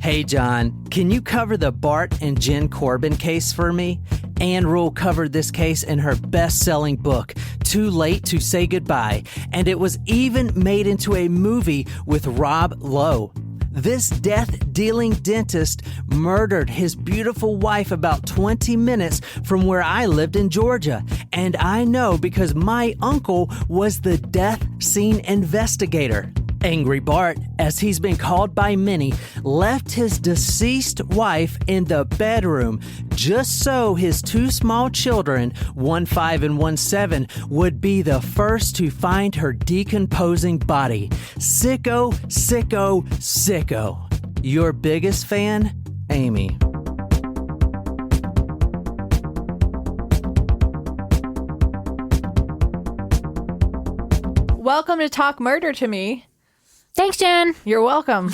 Hey, John, can you cover the Bart and Jenn Corbin case for me? Ann Rule covered this case in her best-selling book, Too Late to Say Goodbye, and it was even made into a movie with Rob Lowe. This death-dealing dentist murdered his beautiful wife about 20 minutes from where I lived in Georgia. And I know because my uncle was the death scene investigator. Angry Bart, as he's been called by many, left his deceased wife in the bedroom just so his two small children, 1 5 and 1 7, would be the first to find her decomposing body. Sicko, sicko, sicko. Your biggest fan, Amy. Welcome to Talk Murder to Me. Thanks, Jen. You're welcome.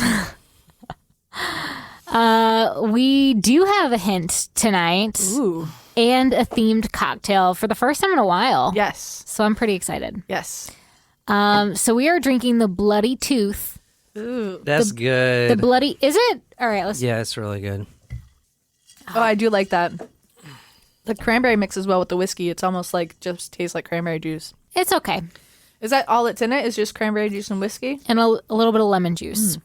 We do have a hint tonight. Ooh. And a themed cocktail for the first time in a while. Yes. So I'm pretty excited. Yes. So we are drinking the Bloody Tooth. Ooh. That's good. The Bloody... Is it? All right, let's... Yeah, it's really good. Oh, I do like that. The cranberry mixes well with the whiskey. It's almost like just tastes like cranberry juice. It's okay. Is that all that's in it? Is just cranberry juice and whiskey? And a little bit of lemon juice.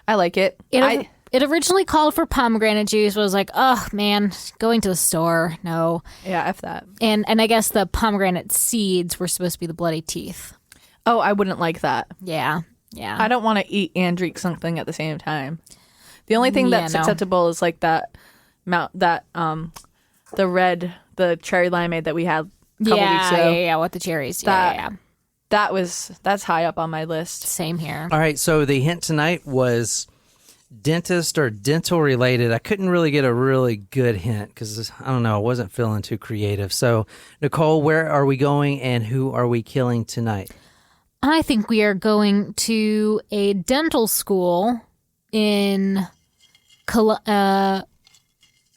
I like it. It originally called for pomegranate juice, but I was like, oh, man, going to the store, no. Yeah, F that. And I guess the pomegranate seeds were supposed to be the bloody teeth. Oh, I wouldn't like that. Yeah. I don't want to eat and drink something at the same time. The only thing that's acceptable is like the cherry limeade that we had a couple weeks ago. Yeah, with the cherries. That's high up on my list. Same here. All right, so the hint tonight was dentist or dental related. I couldn't really get a really good hint because, I don't know, I wasn't feeling too creative. So, Nicole, where are we going and who are we killing tonight? I think we are going to a dental school in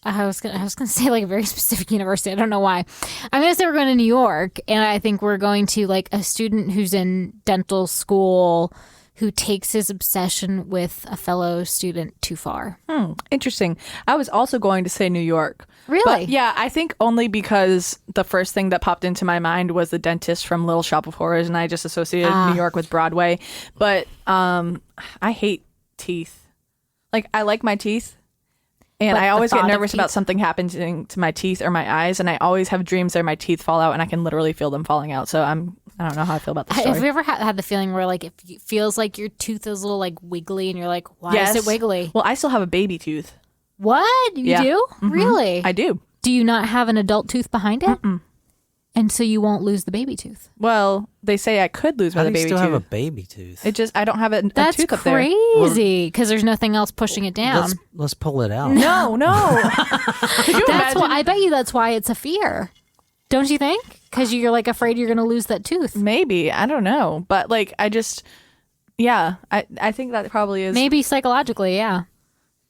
I was gonna say like a very specific university. I don't know why. I'm gonna say we're going to New York, and I think we're going to like a student who's in dental school who takes his obsession with a fellow student too far. Interesting. I was also going to say New York. Really? But yeah, I think only because the first thing that popped into my mind was the dentist from Little Shop of Horrors, and I just associated New York with Broadway. But I hate teeth. Like, I like my teeth. And I always get nervous about something happening to my teeth or my eyes, and I always have dreams that my teeth fall out, and I can literally feel them falling out. So I don't know how I feel about this story. Have you ever had the feeling where like it feels like your tooth is a little like wiggly, and you're like, why is it wiggly? Well, I still have a baby tooth. What? You do? Mm-hmm. Really? I do. Do you not have an adult tooth behind it? Mm-mm. And so you won't lose the baby tooth? Well, they say I could lose my baby tooth. You still have a baby tooth. I don't have a tooth up there. That's crazy because there's nothing else pushing it down. Let's pull it out. No. That's why, I bet you that's why it's a fear. Don't you think? Because you're like afraid you're going to lose that tooth. Maybe. I don't know. But like, I think that probably is. Maybe psychologically, yeah.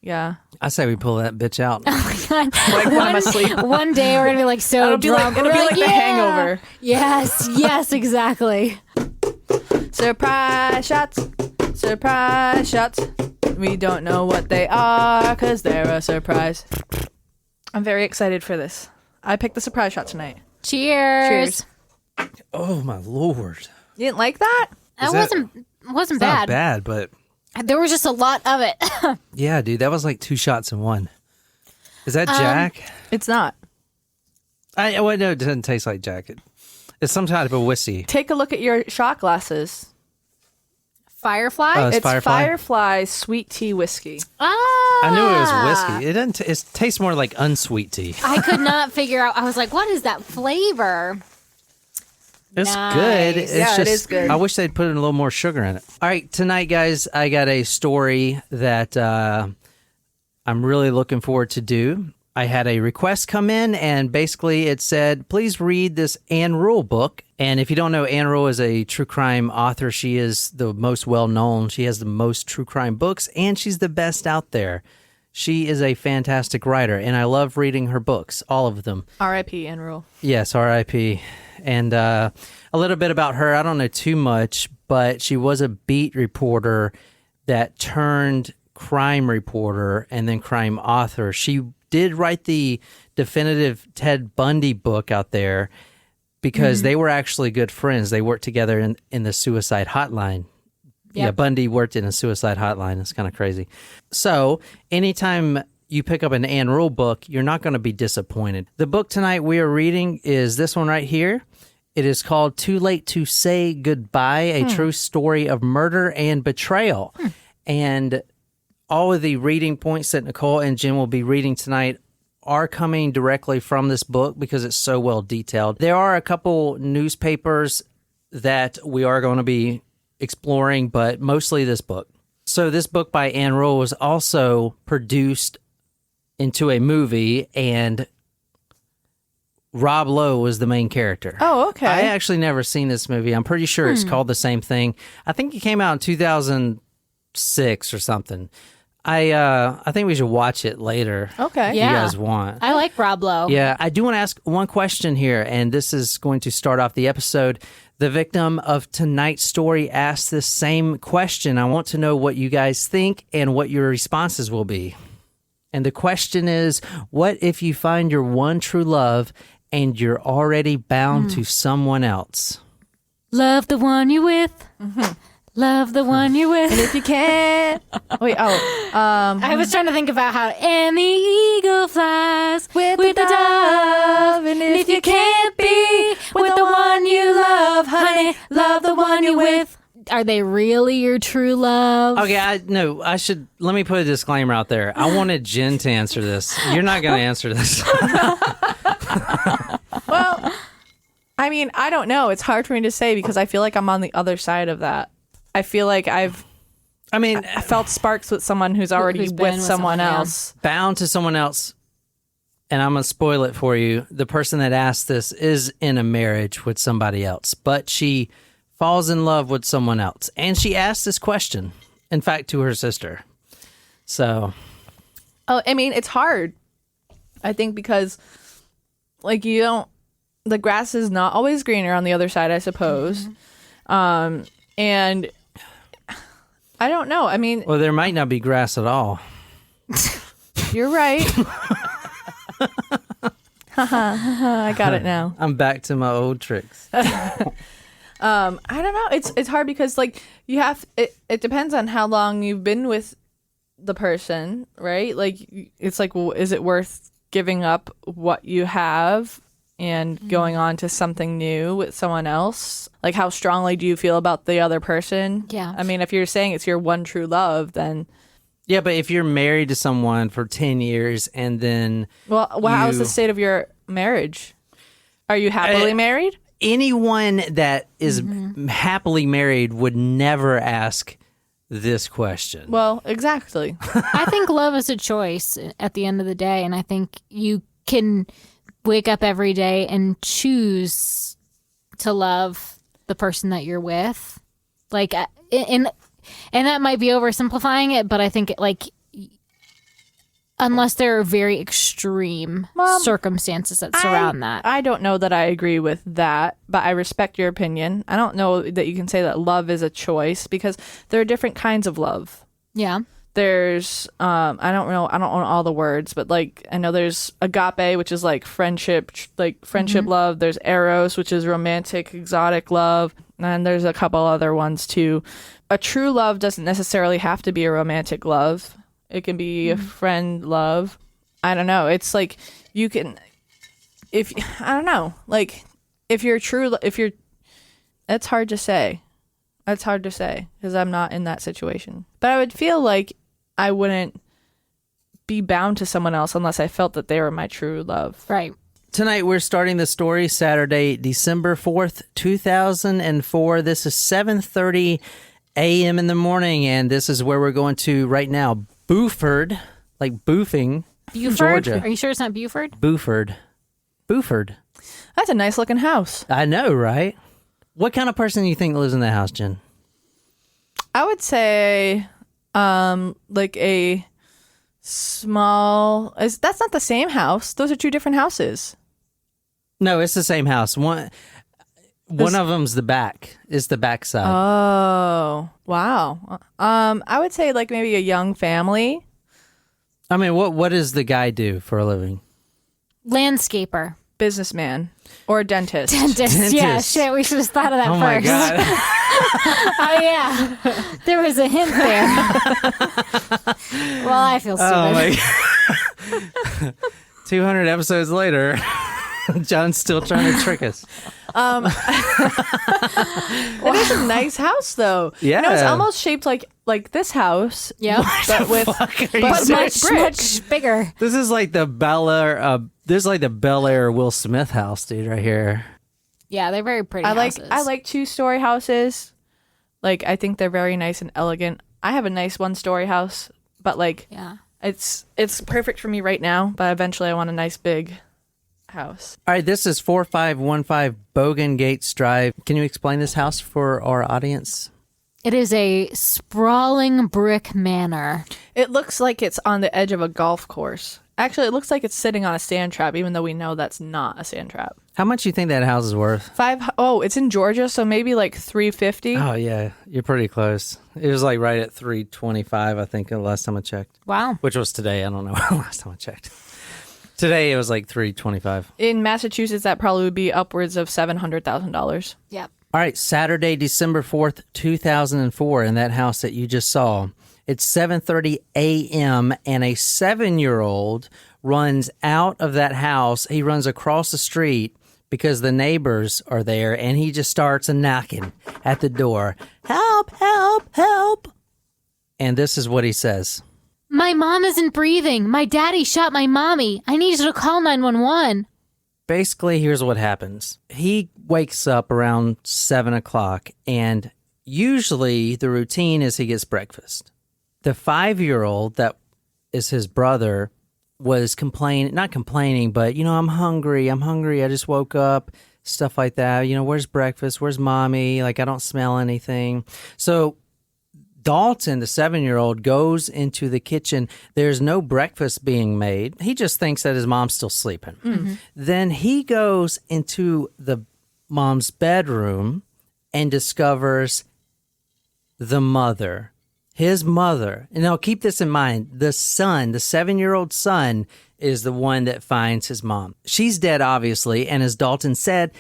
Yeah. I say we pull that bitch out. Oh my God. Like when I'm asleep. One day we're going to be like so drunk. It'll be like the Hangover. Yes, exactly. Surprise shots. Surprise shots. We don't know what they are because they're a surprise. I'm very excited for this. I picked the surprise shot tonight. Cheers. Oh, my Lord. You didn't like that? It wasn't bad. Not bad, but... There was just a lot of it. Yeah, dude, that was like 2 shots in one. Is that Jack? It's not. No, it doesn't taste like Jack. It's some type of whiskey. Take a look at your shot glasses. Firefly? It's Firefly sweet tea whiskey. I knew it was whiskey. It doesn't. It tastes more like unsweet tea. I could not figure out. I was like, what is that flavor? It's good. It's just, it is good. I wish they'd put a little more sugar in it. All right, tonight, guys, I got a story that I'm really looking forward to do. I had a request come in, and basically it said, please read this Ann Rule book. And if you don't know, Ann Rule is a true crime author. She is the most well-known. She has the most true crime books, and she's the best out there. She is a fantastic writer, and I love reading her books, all of them. R.I.P. Ann Rule. Yes, R.I.P. And a little bit about her, I don't know too much, but she was a beat reporter that turned crime reporter and then crime author. She did write the definitive Ted Bundy book out there because they were actually good friends. They worked together in the suicide hotline. Yeah, Bundy worked in a suicide hotline. It's kind of crazy. So anytime you pick up an Ann Rule book, you're not going to be disappointed. The book tonight we are reading is this one right here. It is called Too Late to Say Goodbye, a true story of murder and betrayal. And all of the reading points that Nicole and Jen will be reading tonight are coming directly from this book because it's so well detailed. There are a couple newspapers that we are going to be exploring, but mostly this book. So this book by Ann Rule was also produced into a movie, and Rob Lowe was the main character. Oh, okay. I actually never seen this movie. I'm pretty sure it's called the same thing. I think it came out in 2006 or something. I think we should watch it later. Okay. If Yeah. you guys want. I like Rob Lowe. Yeah, I do want to ask one question here, and this is going to start off the episode. The victim of tonight's story asked this same question. I want to know what you guys think and what your responses will be. And the question is, what if you find your one true love and you're already bound to someone else? Love the one you're with. Love the one you're with. And if you can't, I was trying to think about how and the eagle flies with the dove. And if you can't be with the one you love, honey, love the one you're with. Are they really your true love? Okay, let me put a disclaimer out there. I wanted Jen to answer this. You're not going to answer this. well, I mean, I don't know. It's hard for me to say because I feel like I'm on the other side of that. I feel like I felt sparks with someone who's already Who's been with someone yeah. else. Bound to someone else. And I'm going to spoil it for you. The person that asked this is in a marriage with somebody else, but she falls in love with someone else. And she asked this question, in fact, to her sister. So. Oh, I mean, it's hard. I think because, like, the grass is not always greener on the other side, I suppose. And I don't know. I mean, Well, there might not be grass at all. you're right. I got it now. I'm back to my old tricks. I don't know. It's hard because like it depends on how long you've been with the person, right? Like it's like, well, is it worth giving up what you have and going on to something new with someone else? Like how strongly do you feel about the other person? Yeah. I mean, if you're saying it's your one true love, then Yeah, but if you're married to someone for 10 years and then how's the state of your marriage? Are you happily married? Anyone that is happily married would never ask this question. Well, exactly. I think love is a choice at the end of the day, and I think you can wake up every day and choose to love the person that you're with. Like, and that might be oversimplifying it, but I think unless there are very extreme circumstances that surround that. I don't know that I agree with that, but I respect your opinion. I don't know that you can say that love is a choice because there are different kinds of love. Yeah. There's I don't know all the words, but like I know there's agape, which is like friendship love. There's eros, which is romantic, exotic love, and there's a couple other ones too. A true love doesn't necessarily have to be a romantic love. It can be a friend love. I don't know. It's like you can, I don't know. Like if you're that's hard to say. That's hard to say because I'm not in that situation. But I would feel like I wouldn't be bound to someone else unless I felt that they were my true love. Right. Tonight we're starting the story Saturday, December 4th, 2004. This is 7:30 a.m. in the morning, and this is where we're going to right now. Buford, like boofing, Buford? Georgia. Are you sure it's not Buford? Buford. That's a nice looking house. I know, right? What kind of person do you think lives in that house, Jen? I would say like a small, that's not the same house. Those are two different houses. No, it's the same house. One, One of them's the back. Is the back side. Oh, wow. I would say like maybe a young family. I mean, what does the guy do for a living? Landscaper. Businessman or dentist. Dentist. Yeah, shit, we should have thought of that Oh first. my God. Oh, yeah. There was a hint there. Well, I feel stupid. Oh my God. 200 episodes later, John's still trying to trick us. It is a nice house, though. Yeah. It's almost shaped like this house. Yeah. But with Much bigger. This is like the Bel Air. This is like the Bel Air Will Smith house, dude, right here. Yeah, they're very pretty I houses. like 2-story houses. Like, I think they're very nice and elegant. I have a nice 1-story house, but like, Yeah. it's perfect for me right now. But eventually, I want a nice big house. All right, this is 4515 Bogan Gates Drive. Can you explain this house for our audience? It is a sprawling brick manor. It looks like it's on the edge of a golf course. Actually, it looks like it's sitting on a sand trap, even though we know that's not a sand trap. How much do you think that house is worth? It's in Georgia, so maybe like $350. Oh, yeah, you're pretty close. It was like right at 325, I think, the last time I checked. Wow. Which was today. I don't know last time I checked. Today, it was like 325. In Massachusetts, that probably would be upwards of $700,000. Yep. All right, Saturday, December 4th, 2004, in that house that you just saw. It's 7:30 a.m. and a 7-year-old runs out of that house. He runs across the street because the neighbors are there, and he just starts knocking at the door. Help, help, help. And this is what he says. My mom isn't breathing. My daddy shot my mommy. I need you to call 911. Basically, here's what happens. He wakes up around 7 o'clock, and usually the routine is he gets breakfast. The 5-year-old that is his brother was not complaining, but, I'm hungry. I just woke up, stuff like that. Where's breakfast? Where's mommy? Like, I don't smell anything. So Dalton, the 7-year-old, goes into the kitchen. There's no breakfast being made. He just thinks that his mom's still sleeping. Mm-hmm. Then he goes into the mom's bedroom and discovers the mother. His mother, and now keep this in mind, the 7-year-old son, is the one that finds his mom. She's dead, obviously, and as Dalton said,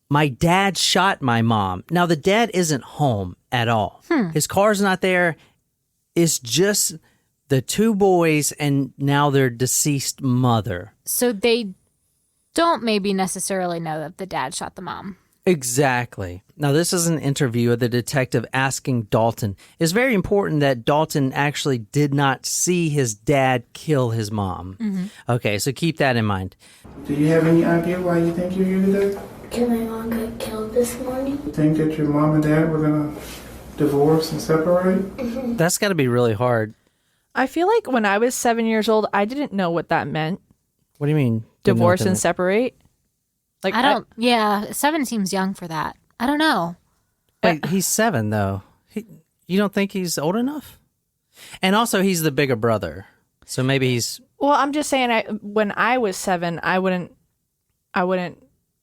my dad shot my mom. Now, the dad isn't home at all. His car's not there. It's just the 2 boys and now their deceased mother. So they don't maybe necessarily know that the dad shot the mom. Exactly. Now, this is an interview of the detective asking Dalton. It's very important that Dalton actually did not see his dad kill his mom. Mm-hmm. Okay, so keep that in mind. Do you have any idea why you think you're here today? Because my mom got killed this morning. You think that your mom and dad were going to divorce and separate? That's got to be really hard. I feel like when I was 7 years old, I didn't know what that meant. What do you mean? Divorce and separate? Like, I don't. Yeah, 7 seems young for that. I don't know. Wait, he's 7, though. You don't think he's old enough? And also, he's the bigger brother. So maybe he's... Well, I'm just saying, when I was 7, I wouldn't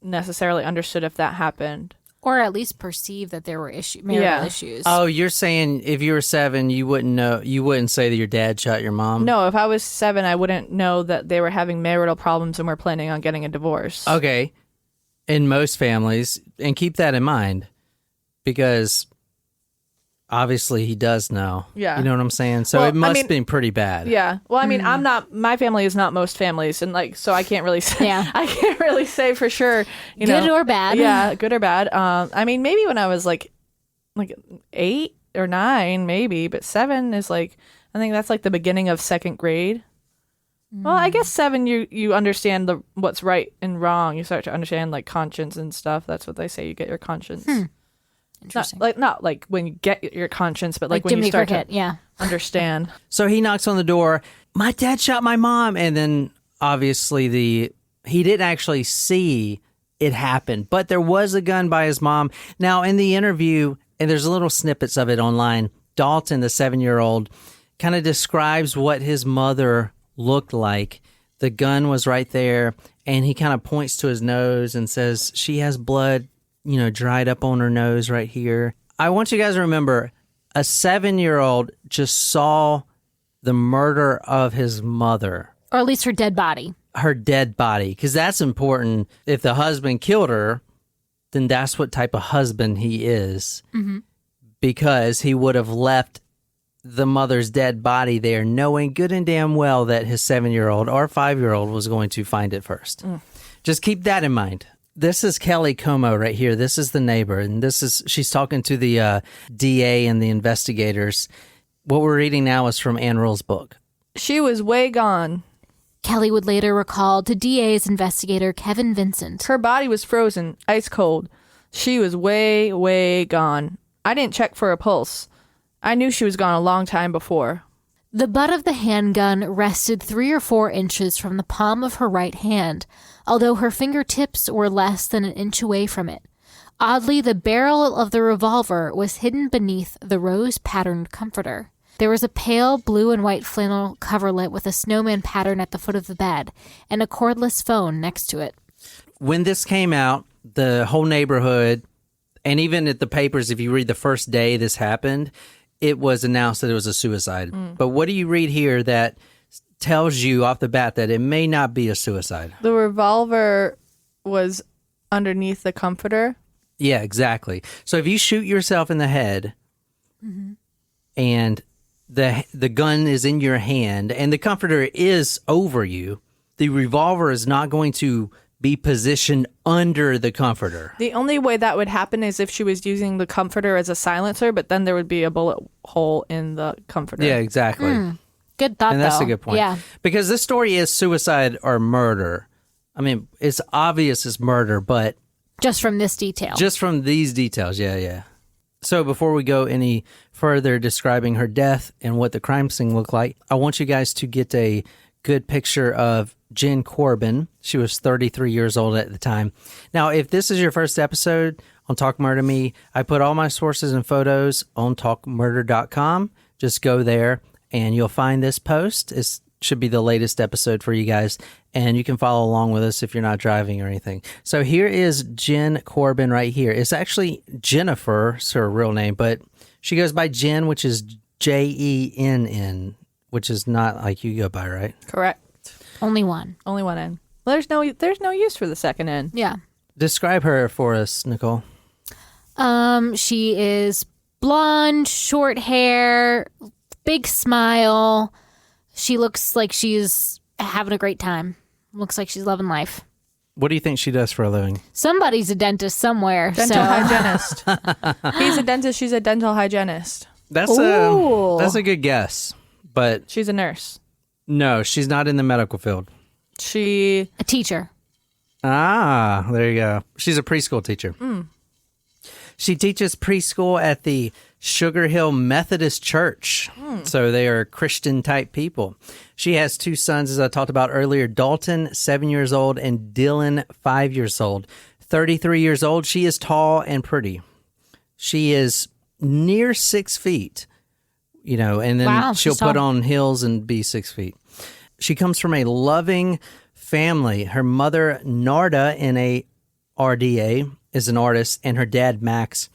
necessarily understood if that happened. Or at least perceive that there were marital issues. Oh, you're saying if you were 7, you wouldn't know, you wouldn't say that your dad shot your mom? No, if I was 7, I wouldn't know that they were having marital problems and were planning on getting a divorce. Okay. In most families, and keep that in mind, because obviously he does know. Yeah. You know what I'm saying? So it must have been pretty bad. Yeah. Well, I mean, my family is not most families, and so I can't really say. Yeah. I can't really say for sure. Good or bad. Yeah, good or bad. I mean, maybe when I was like 8 or 9, maybe, but 7 is I think that's the beginning of 2nd grade. Well, I guess 7, you understand what's right and wrong. You start to understand conscience and stuff. That's what they say. You get your conscience. Interesting. Not when you get your conscience, but when Jimmy you start Cricket, to understand. So he knocks on the door. My dad shot my mom. And then obviously he didn't actually see it happen, but there was a gun by his mom. Now in the interview, and there's little snippets of it online, Dalton, the 7-year-old, kind of describes what his mother looked like. The gun was right there, and he kind of points to his nose and says, she has blood, dried up on her nose right here. I want you guys to remember, a 7-year-old just saw the murder of his mother. Or at least her dead body. Her dead body, because that's important. If the husband killed her, then that's what type of husband he is. Mm-hmm. Because he would have left the mother's dead body there, knowing good and damn well that his 7-year-old or 5-year-old was going to find it first. Just keep that in mind. This is Kelly Como right here. This is the neighbor, and she's talking to the DA and the investigators. What we're reading now is from Ann Rule's book. She was way gone. Kelly would later recall to DA's investigator Kevin Vincent. Her body was frozen, ice cold. She was way, way gone. I didn't check for a pulse. I knew she was gone a long time before. The butt of the handgun rested 3 or 4 inches from the palm of her right hand, although her fingertips were less than an inch away from it. Oddly, the barrel of the revolver was hidden beneath the rose-patterned comforter. There was a pale blue and white flannel coverlet with a snowman pattern at the foot of the bed, and a cordless phone next to it. When this came out, the whole neighborhood, and even at the papers, if you read the first day this happened, it was announced that it was a suicide. But what do you read here that tells you off the bat that it may not be a suicide? The revolver was underneath the comforter. Yeah, exactly. So if you shoot yourself in the head and the gun is in your hand and the comforter is over you, the revolver is not going to be positioned under the comforter. The only way that would happen is if she was using the comforter as a silencer, but then there would be a bullet hole in the comforter. Yeah, exactly. Good thought, And that's though. a good point. Yeah. Because this story is suicide or murder. I mean, it's obvious it's murder, but Just from this detail. just from these details, yeah. So before we go any further describing her death and what the crime scene looked like, I want you guys to get a good picture of Jenn Corbin. She was 33 years old at the time. Now, if this is your first episode on Talk Murder Me, I put all my sources and photos on talkmurder.com. Just go there and you'll find this post. It should be the latest episode for you guys, and you can follow along with us if you're not driving or anything. So here is Jenn Corbin right here. It's actually Jennifer, it's her real name, but she goes by Jenn, which is Jenn, which is not like you go by, right? Correct. Only one. Only one N. Well, there's no use for the second N. Yeah. Describe her for us, Nicole. She is blonde, short hair, big smile. She looks like she's having a great time. Looks like she's loving life. What do you think she does for a living? Somebody's a dentist somewhere. Dental hygienist. He's a dentist. She's a dental hygienist. That's Ooh. a good guess, but She's a nurse. no, she's not in the medical field. She A teacher. Ah, there you go. She's a preschool teacher. She teaches preschool at the Sugar Hill Methodist Church. So they are Christian type people. She has 2 sons, as I talked about earlier, Dalton, 7 years old, and Dylan, 5 years old. 33 years old. She is tall and pretty. She is near 6 feet, and then Wow, she'll she's put tall. on heels and be 6 feet. She comes from a loving family. Her mother, Narda, in a RDA, is an artist, and her dad, Max.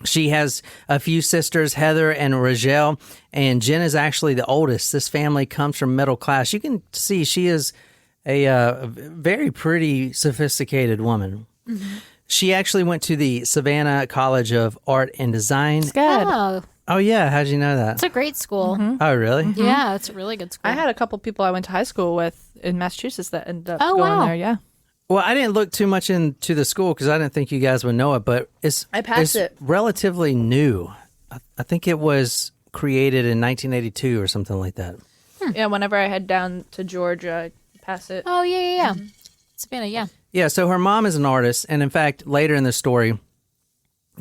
She has a few sisters, Heather and Rogel, and Jenn is actually the oldest. This family comes from middle class. You can see she is a very pretty, sophisticated woman. She actually went to the Savannah College of Art and Design. good. Oh, Oh, yeah. How'd you know that? it's a great school. Oh, really? Yeah, it's a really good school. I had a couple people I went to high school with in Massachusetts that ended up Oh, going wow. there. Yeah. Well, I didn't look too much into the school because I didn't think you guys would know it, but I passed it. Relatively new. I think it was created in 1982 or something like that. Yeah. Whenever I head down to Georgia, I pass it. Oh, yeah. Savannah, yeah. Yeah, so her mom is an artist, and in fact, later in the story,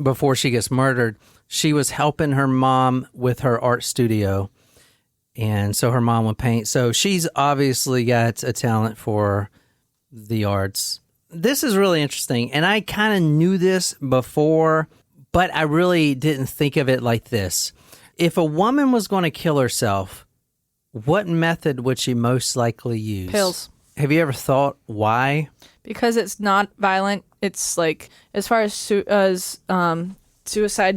before she gets murdered, she was helping her mom with her art studio, and so her mom would paint. So she's obviously got a talent for the arts. This is really interesting, and I kind of knew this before, but I really didn't think of it like this. If a woman was going to kill herself, what method would she most likely use? Pills. Have you ever thought why? Because it's not violent. It's like, as far as suicide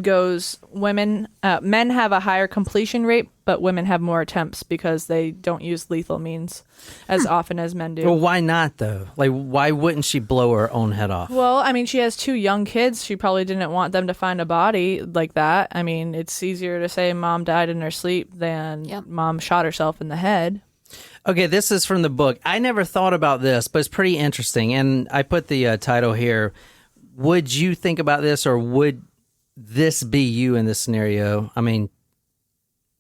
goes, men have a higher completion rate, but women have more attempts because they don't use lethal means as often as men do. Well, why not, though? Like, why wouldn't she blow her own head off? Well, I mean, she has 2 young kids. She probably didn't want them to find a body like that. I mean, it's easier to say mom died in her sleep than mom shot herself in the head. Okay, this is from the book. I never thought about this, but it's pretty interesting. And I put the title here. Would you think about this, or would this be you in this scenario? I mean,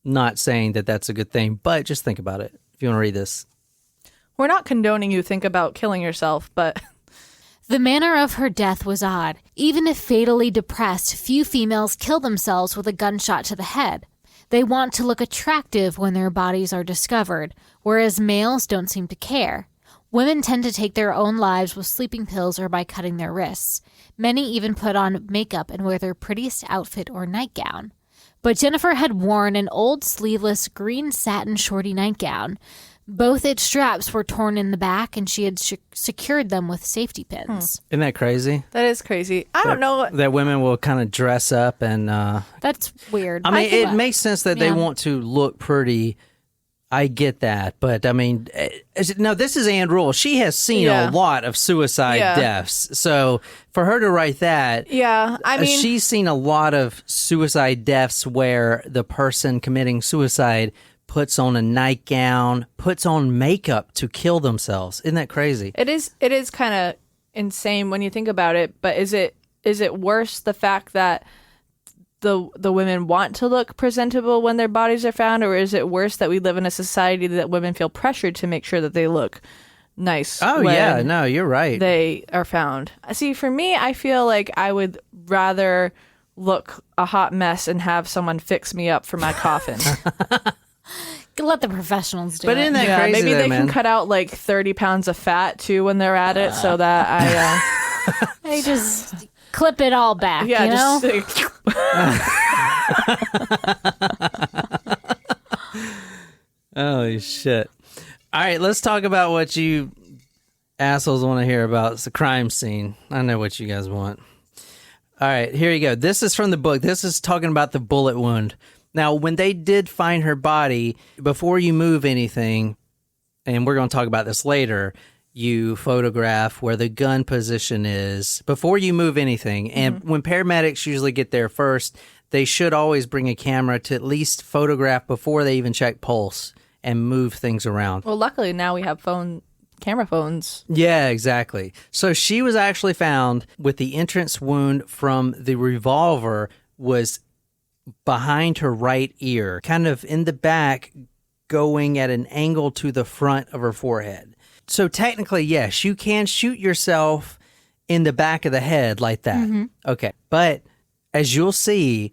not saying that that's a good thing, but just think about it if you want to read this. We're not condoning you think about killing yourself, but... The manner of her death was odd. Even if fatally depressed, few females kill themselves with a gunshot to the head. They want to look attractive when their bodies are discovered, whereas males don't seem to care. Women tend to take their own lives with sleeping pills or by cutting their wrists. Many even put on makeup and wear their prettiest outfit or nightgown. But Jennifer had worn an old sleeveless green satin shorty nightgown. Both its straps were torn in the back, and she had secured them with safety pins. Isn't that crazy? That is crazy. I don't know. That women will kind of dress up and... That's weird. I mean, it makes sense that they want to look pretty. I get that. But, I mean, no, this is Ann Rule. She has seen a lot of suicide deaths. So, for her to write that... Yeah, I mean... She's seen a lot of suicide deaths where the person committing suicide puts on a nightgown, puts on makeup to kill themselves. Isn't that crazy? It is kind of insane when you think about it, but is it worse the fact that the women want to look presentable when their bodies are found, or is it worse that we live in a society that women feel pressured to make sure that they look nice? Oh, yeah, no, you're right. They are found. See, for me, I feel like I would rather look a hot mess and have someone fix me up for my coffin. Let the professionals do but it. Isn't that crazy? Maybe they man? can cut out like 30 pounds of fat too when they're at it, so that I They just clip it all back, yeah, you know? Holy shit. All right, let's talk about what you assholes want to hear about. It's the crime scene. I know what you guys want. All right, here you go. This is from the book. This is talking about the bullet wound. Now, when they did find her body, before you move anything, and we're going to talk about this later, you photograph where the gun position is before you move anything. And when paramedics usually get there first, they should always bring a camera to at least photograph before they even check pulse and move things around. Well, luckily now we have camera phones. Yeah, exactly. So she was actually found with the entrance wound from the revolver was behind her right ear, kind of in the back, going at an angle to the front of her forehead. So technically, yes, you can shoot yourself in the back of the head like that. Okay. But as you'll see,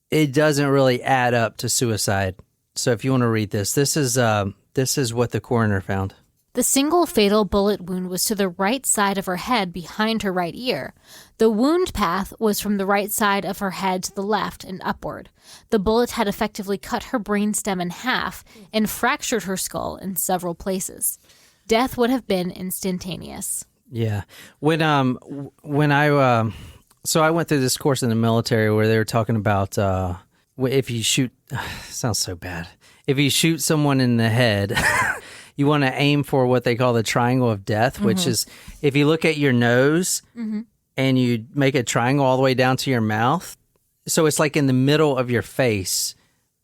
it doesn't really add up to suicide. So if you want to read this, this is what the coroner found. The single fatal bullet wound was to the right side of her head behind her right ear. The wound path was from the right side of her head to the left and upward. The bullet had effectively cut her brainstem in half and fractured her skull in several places. Death would have been instantaneous. Yeah. When I so I went through this course in the military where they were talking about if you shoot sounds so bad. If you shoot someone in the head, you want to aim for what they call the triangle of death, which is if you look at your nose and you make a triangle all the way down to your mouth. So it's like in the middle of your face,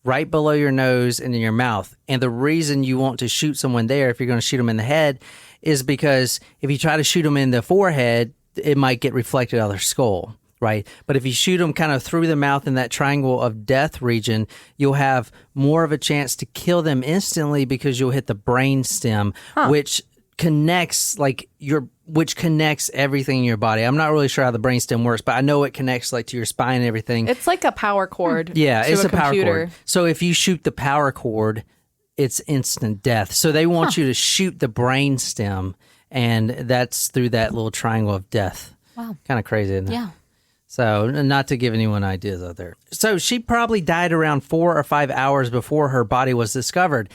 right below your nose and in your mouth. And the reason you want to shoot someone there, if you're going to shoot them in the head, is because if you try to shoot them in the forehead, it might get reflected out of their skull, right? But if you shoot them kind of through the mouth in that triangle of death region, you'll have more of a chance to kill them instantly because you'll hit the brain stem, which connects which connects everything in your body. I'm not really sure how the brain stem works, but I know it connects like to your spine and everything. It's like a power cord. Yeah, to it's a power computer. cord. So if you shoot the power cord, it's instant death. So they want you to shoot the brain stem, and that's through that little triangle of death. Wow. Kind of crazy, isn't it? Yeah. So not to give anyone ideas out there. So she probably died around 4 or 5 hours before her body was discovered.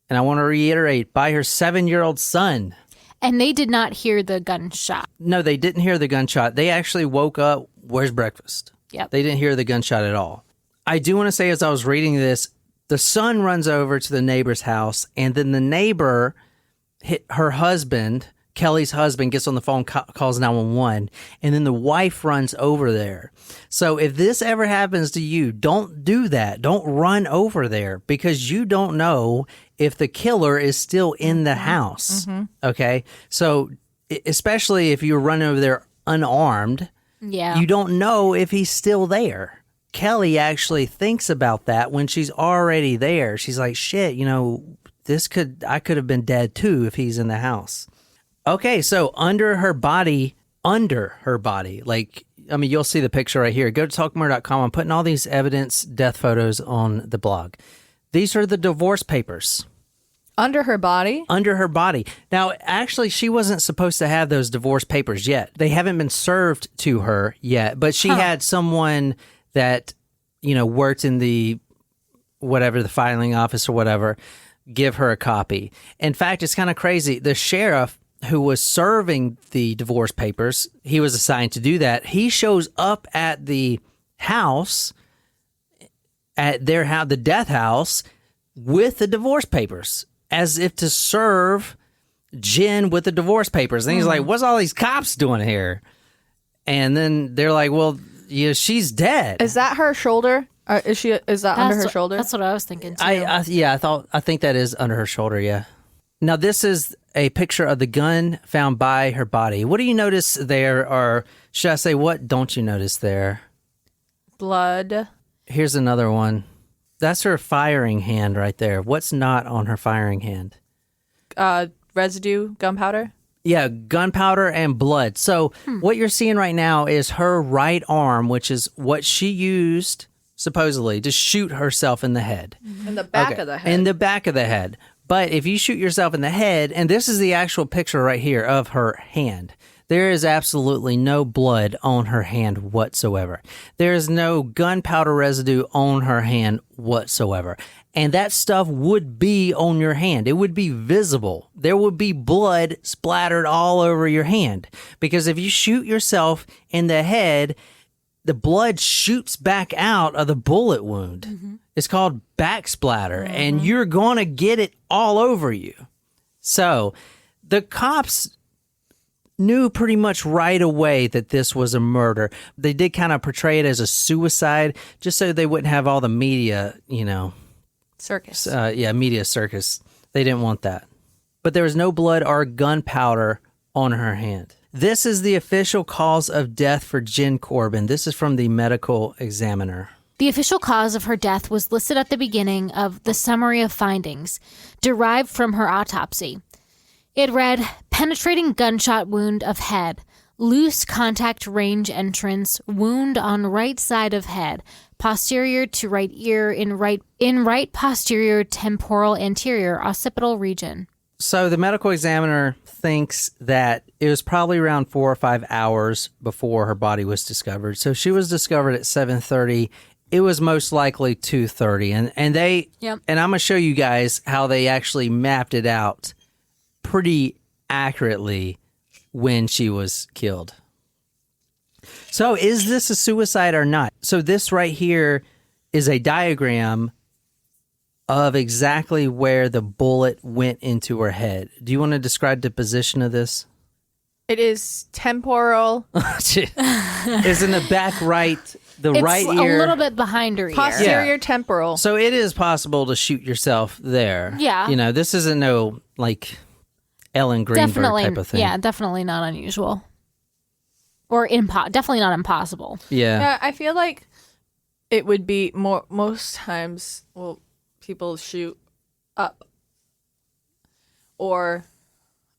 And I want to reiterate, by her 7-year-old son. And they did not hear the gunshot. No, they didn't hear the gunshot. They actually woke up, where's breakfast? Yep. They didn't hear the gunshot at all. I do want to say, as I was reading this, the son runs over to the neighbor's house, and then the neighbor, her husband, Kelly's husband, gets on the phone, calls 911, and then the wife runs over there. So if this ever happens to you, don't do that. Don't run over there, because you don't know if the killer is still in the house. Okay? So especially if you run over there unarmed, you don't know if he's still there. Kelly actually thinks about that when she's already there. She's like, shit, I could have been dead too if he's in the house. Okay, so under her body, you'll see the picture right here. Go to talkmore.com. I'm putting all these evidence death photos on the blog. These are the divorce papers. Under her body? Under her body. Now, actually, she wasn't supposed to have those divorce papers yet. They haven't been served to her yet, but she had someone that, worked in the filing office or whatever, give her a copy. In fact, it's kind of crazy. The sheriff who was serving the divorce papers, he was assigned to do that. He shows up at the house, at their house, the death house, with the divorce papers, as if to serve Jenn with the divorce papers. And he's like, what's all these cops doing here? And then they're like, well, she's dead. Is that her shoulder? Is that under her shoulder? That's what I was thinking too. I think that is under her shoulder. Yeah. Now this is a picture of the gun found by her body. What do you notice there, or should I say, what don't you notice there? Blood. Here's another one. That's her firing hand right there. What's not on her firing hand? Residue, gunpowder. Yeah, gunpowder and blood. So what you're seeing right now is her right arm, which is what she used, supposedly, to shoot herself in the head. In the back of the head. In the back of the head. But if you shoot yourself in the head, and this is the actual picture right here of her hand, there is absolutely no blood on her hand whatsoever. There is no gunpowder residue on her hand whatsoever. And that stuff would be on your hand. It would be visible. There would be blood splattered all over your hand. Because if you shoot yourself in the head, the blood shoots back out of the bullet wound. It's called backsplatter, and you're going to get it all over you. So the cops knew pretty much right away that this was a murder. They did kind of portray it as a suicide, just so they wouldn't have all the media, circus. Media circus. They didn't want that. But there was no blood or gunpowder on her hand. This is the official cause of death for Jenn Corbin. This is from the medical examiner. The official cause of her death was listed at the beginning of the summary of findings, derived from her autopsy. It read, penetrating gunshot wound of head, loose contact range entrance, wound on right side of head, posterior to right ear in right posterior temporal anterior occipital region. So the medical examiner thinks that it was probably around 4 or 5 hours before her body was discovered. So she was discovered at 7:30. It was most likely 2:30. And I'm going to show you guys how they actually mapped it out pretty accurately when she was killed. So is this a suicide or not? So this right here is a diagram of exactly where the bullet went into her head. Do you want to describe the position of this? It is temporal. It's in the back right, right ear. A little bit behind her ear. Posterior temporal. So it is possible to shoot yourself there. Yeah. This isn't no, Ellen Greenberg type of thing. Yeah, definitely not unusual. Or definitely not impossible. Yeah. I feel like it would be most times, people shoot up or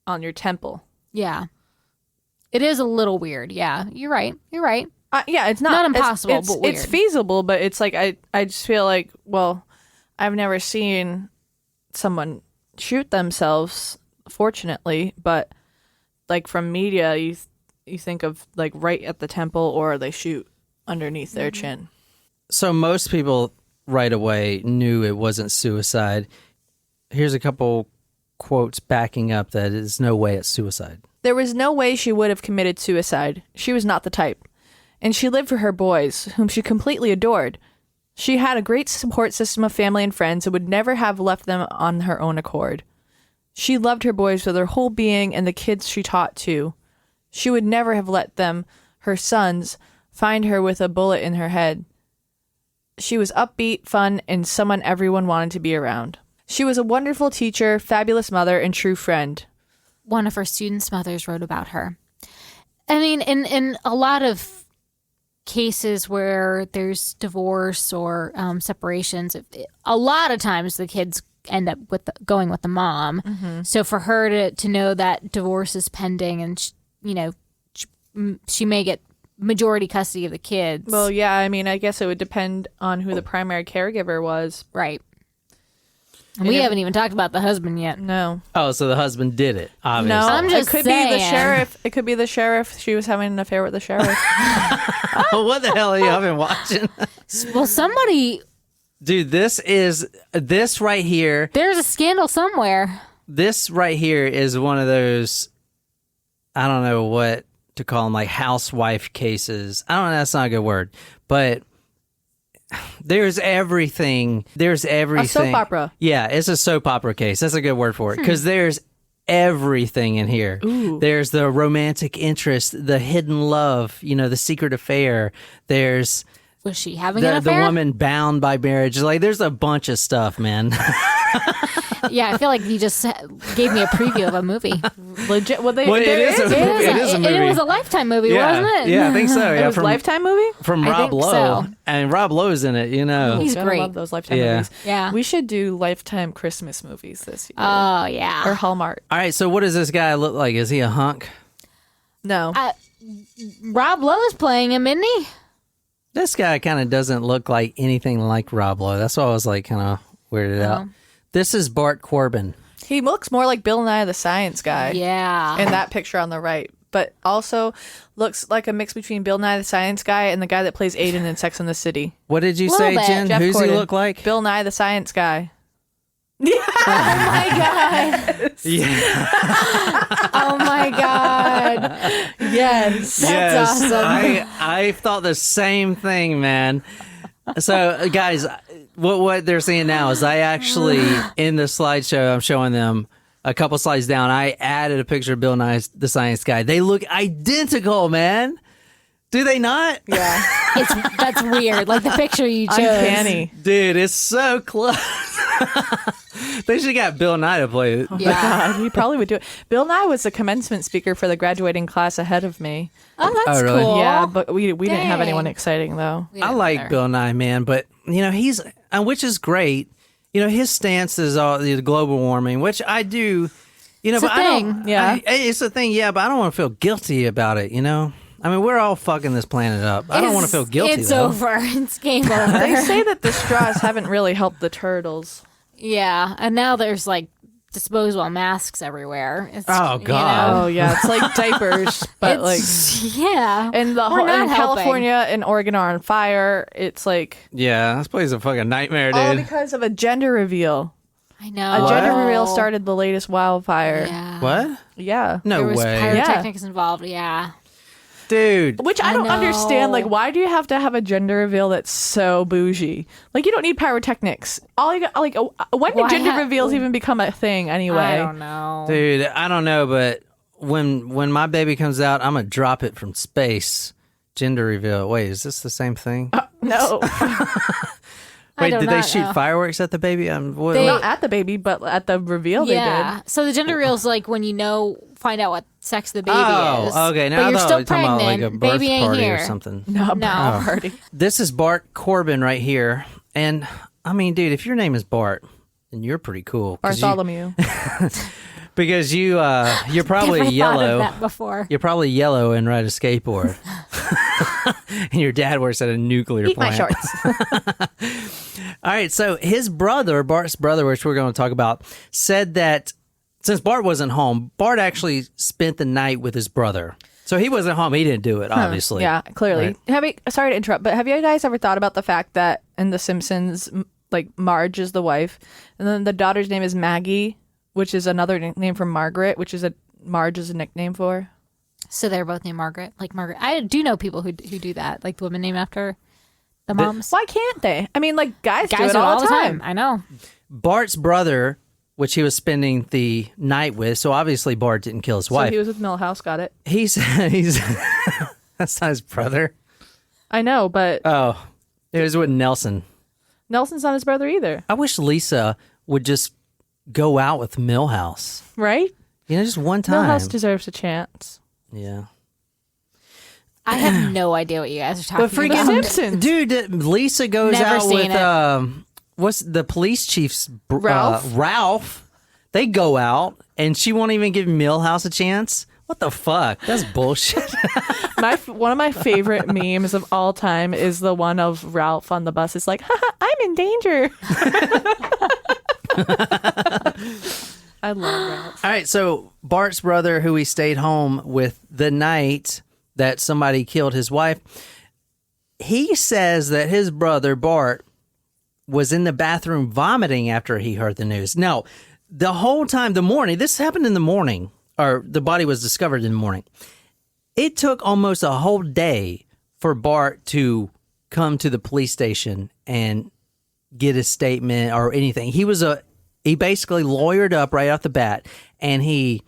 on your temple. Yeah. It is a little weird. Yeah, you're right. Yeah, it's not impossible, it's but weird. It's feasible, but it's like I just feel like, I've never seen someone shoot themselves, fortunately, but from media, you think of right at the temple, or they shoot underneath their chin. So most people right away knew it wasn't suicide. here's a couple quotes backing up that there's no way it's suicide. There was no way she would have committed suicide. She was not the type. And she lived for her boys, whom she completely adored. She had a great support system of family and friends and would never have left them on her own accord. She loved her boys with her whole being and the kids she taught too. She would never have let them, her sons, find her with a bullet in her head. She was upbeat, fun, and someone everyone wanted to be around. She was a wonderful teacher, fabulous mother, and true friend. One of her students' mothers wrote about her. I mean, in a lot of cases where there's divorce or separations, a lot of times the kids end up going with the mom. Mm-hmm. So for her to know that divorce is pending and, she may get majority custody of the kids. Well, yeah, I mean, I guess it would depend on who the primary caregiver was. Right. And we haven't even talked about the husband yet. No. Oh, so the husband did it, obviously. No, I'm just it could saying. be the sheriff. It could be the sheriff. She was having an affair with the sheriff. What the hell are y'all been watching? Well, somebody... Dude, this right here. There's a scandal somewhere. This right here is one of those, I don't know what to call them, like housewife cases. I don't know, that's not a good word. But there's everything. There's everything. A soap opera. Yeah, it's a soap opera case. That's a good word for it. Because there's everything in here. Ooh. There's the romantic interest, the hidden love, the secret affair. There's... Was she having an the affair? woman bound by marriage. Like, there's a bunch of stuff, man. Yeah, I feel like you just gave me a preview of a movie. Legit. Well, It is a movie. It was a Lifetime movie, wasn't it? Yeah, I think so. It Yeah, was a Lifetime movie? from I Rob think Lowe. so. And Rob Lowe's in it, He's I great. love those Lifetime Yeah. movies. Yeah. We should do Lifetime Christmas movies this year. Oh, yeah. Or Hallmark. All right, so what does this guy look like? Is he a hunk? No. Rob Lowe's playing him, isn't he? This guy kind of doesn't look like anything like Rob Lowe. That's why I was like kind of weirded out. This is Bart Corbin. He looks more like Bill Nye the Science Guy. Yeah. In that picture on the right. But also looks like a mix between Bill Nye the Science Guy and the guy that plays Aiden in Sex and the City. What did you Little say, bit. Jen? Jeff Who's Gordon. he look like? Bill Nye the Science Guy. Oh my God. Yeah. Oh my God. Yes. That's awesome. I thought the same thing, man. So, guys, what they're seeing now is I actually, in the slideshow, I'm showing them a couple slides down, I added a picture of Bill Nye the Science Guy. They look identical, man. Do they not? Yeah. That's weird. Like the picture you chose. Uncanny. Dude, it's so close. They should have got Bill Nye to play it. Yeah. God, he probably would do it. Bill Nye was the commencement speaker for the graduating class ahead of me. Oh, that's Oh, really? cool. Yeah, but we didn't have Dang. anyone exciting though. We I didn't like either. Bill Nye, man, but he's, which is great. His stance is all the global warming, which I do. It's but a I thing. don't. Yeah. It's a thing. Yeah, but I don't want to feel guilty about it. I mean, we're all fucking this planet up. I don't want to feel guilty. It's though. over. It's game over. They say that the straws haven't really helped the turtles. Yeah, and now there's like disposable masks everywhere. It's, Oh, God. Oh yeah, it's like diapers, but like yeah, and the We're whole not and helping. California and Oregon are on fire. It's like Yeah, this place is a fucking nightmare, all dude. because of a gender reveal. I know. A gender reveal started the latest wildfire. Yeah. What? Yeah. No There was way, pyrotechnics involved. Yeah. dude. Which I don't know. understand. Like, why do you have to have a gender reveal that's so bougie? Like, you don't need pyrotechnics. All you got, like, when did Why gender ha- reveals even become a thing anyway? I don't know. Dude, I don't know, but when my baby comes out, I'm gonna drop it from space. Gender reveal. Wait, is this the same thing? No, Wait, do did they not shoot know. fireworks at the baby? not at the baby, but at the reveal Yeah. they did. So the gender reveal is like when find out what sex the baby is. Oh, okay. Now but I you're thought still you were talking about like pregnant. a birth Baby ain't party here. or something. No, No. party. This is Bart Corbin right here, and I mean, dude, if your name is Bart, then you're pretty cool. 'cause Bartholomew. Because you're probably Never thought of yellow. that before. You're probably yellow and ride a skateboard. And your dad works at a nuclear Eat my plant. shorts. All right, so his brother, Bart's brother, which we're going to talk about, said that since Bart wasn't home, Bart actually spent the night with his brother. So he wasn't home. He didn't do it, obviously. Yeah, clearly. Right. Sorry to interrupt, but have you guys ever thought about the fact that in The Simpsons, like Marge is the wife, and then the daughter's name is Maggie, which is another name for Margaret, which is Marge is a nickname for. So they're both named Margaret. Like Margaret. I do know people who do that, like the women named after the moms. Why can't they? I mean, like guys do it all the time. I know. Bart's brother, which he was spending the night with, so obviously Bart didn't kill his wife. So he was with Milhouse, got it. He's that's not his brother. I know, but Oh, it was with Nelson. Nelson's not his brother either, I wish Lisa would just go out with Milhouse. right? Just one time. Milhouse deserves a chance. Yeah. I have no idea what you guys are talking But freaking about. Simpsons. Dude, Lisa goes Never out seen with what's the police chief's Ralph? Ralph. They go out and she won't even give Milhouse a chance. What the fuck? That's bullshit. One of my favorite memes of all time is the one of Ralph on the bus. It's like, haha, I'm in danger. I love Ralph. All right, so Bart's brother, who he stayed home with the night that somebody killed his wife, he says that his brother, Bart, was in the bathroom vomiting after he heard the news. Now, the whole time, this happened in the morning, or the body was discovered in the morning. It took almost a whole day for Bart to come to the police station and get a statement or anything. He basically lawyered up right off the bat, and he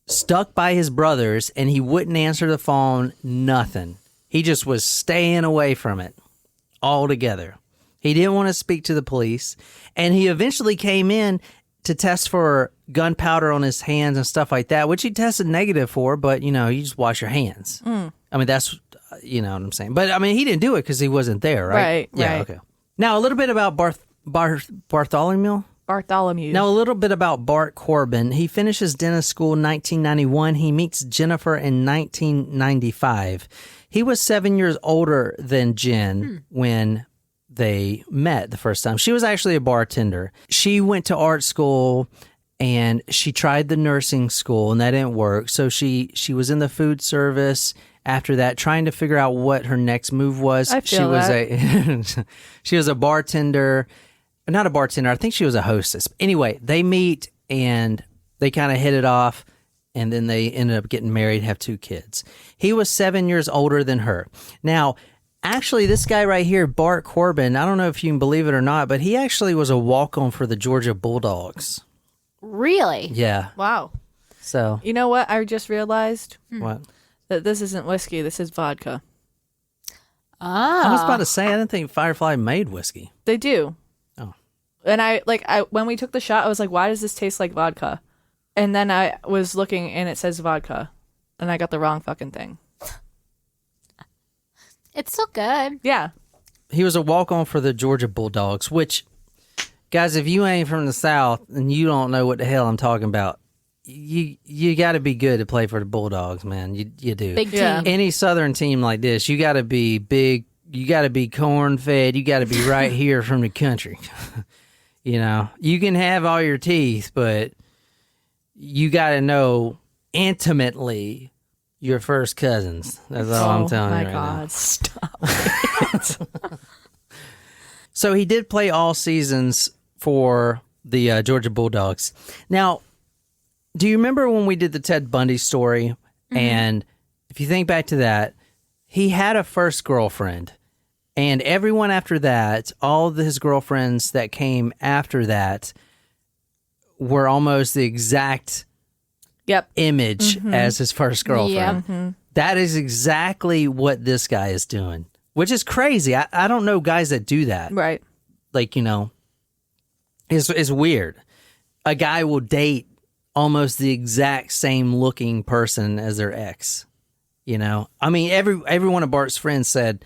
stuck by his brothers, and he wouldn't answer the phone, nothing. He just was staying away from it altogether. He didn't want to speak to the police, and he eventually came in to test for gunpowder on his hands and stuff like that, which he tested negative for, but, you just wash your hands. I mean, that's, what I'm saying. But, I mean, he didn't do it because he wasn't there, right? Right, Yeah, right. okay. Now, a little bit about Bartholomew. Now, a little bit about Bart Corbin. He finishes dentist school in 1991. He meets Jennifer in 1995. He was 7 years older than Jen when they met the first time. She was actually a bartender. She went to art school and she tried the nursing school and that didn't work. So she was in the food service after that, trying to figure out what her next move was. I feel she was a bartender. Not a bartender. I think she was a hostess. Anyway, they meet and they kind of hit it off, and then they ended up getting married, have 2 kids. He was 7 years older than her. Now, actually, this guy right here, Bart Corbin, I don't know if you can believe it or not, but he actually was a walk-on for the Georgia Bulldogs. Really? Yeah. Wow. So. You know what? I just realized What? that this isn't whiskey. This is vodka. I was about to say, I didn't think Firefly made whiskey. They do. Oh. And I when we took the shot, I was like, why does this taste like vodka? And then I was looking and it says vodka. And I got the wrong fucking thing. It's still good. Yeah. He was a walk-on for the Georgia Bulldogs, which, guys, if you ain't from the South and you don't know what the hell I'm talking about, you got to be good to play for the Bulldogs, man. You do. Big team. Yeah. Any Southern team like this, you got to be big. You got to be corn-fed. You got to be right here from the country. You can have all your teeth, but you got to know intimately your first cousins. That's all I'm telling you right now. Oh, my God. Stop. So he did play all seasons for the Georgia Bulldogs. Now, do you remember when we did the Ted Bundy story? Mm-hmm. And if you think back to that, he had a first girlfriend. And everyone after that, all of his girlfriends that came after that were almost the exact image as his first girlfriend. Yep. Mm-hmm. That is exactly what this guy is doing, which is crazy. I don't know guys that do that. Right. Like, it's weird. A guy will date almost the exact same looking person as their ex. I mean, every one of Bart's friends said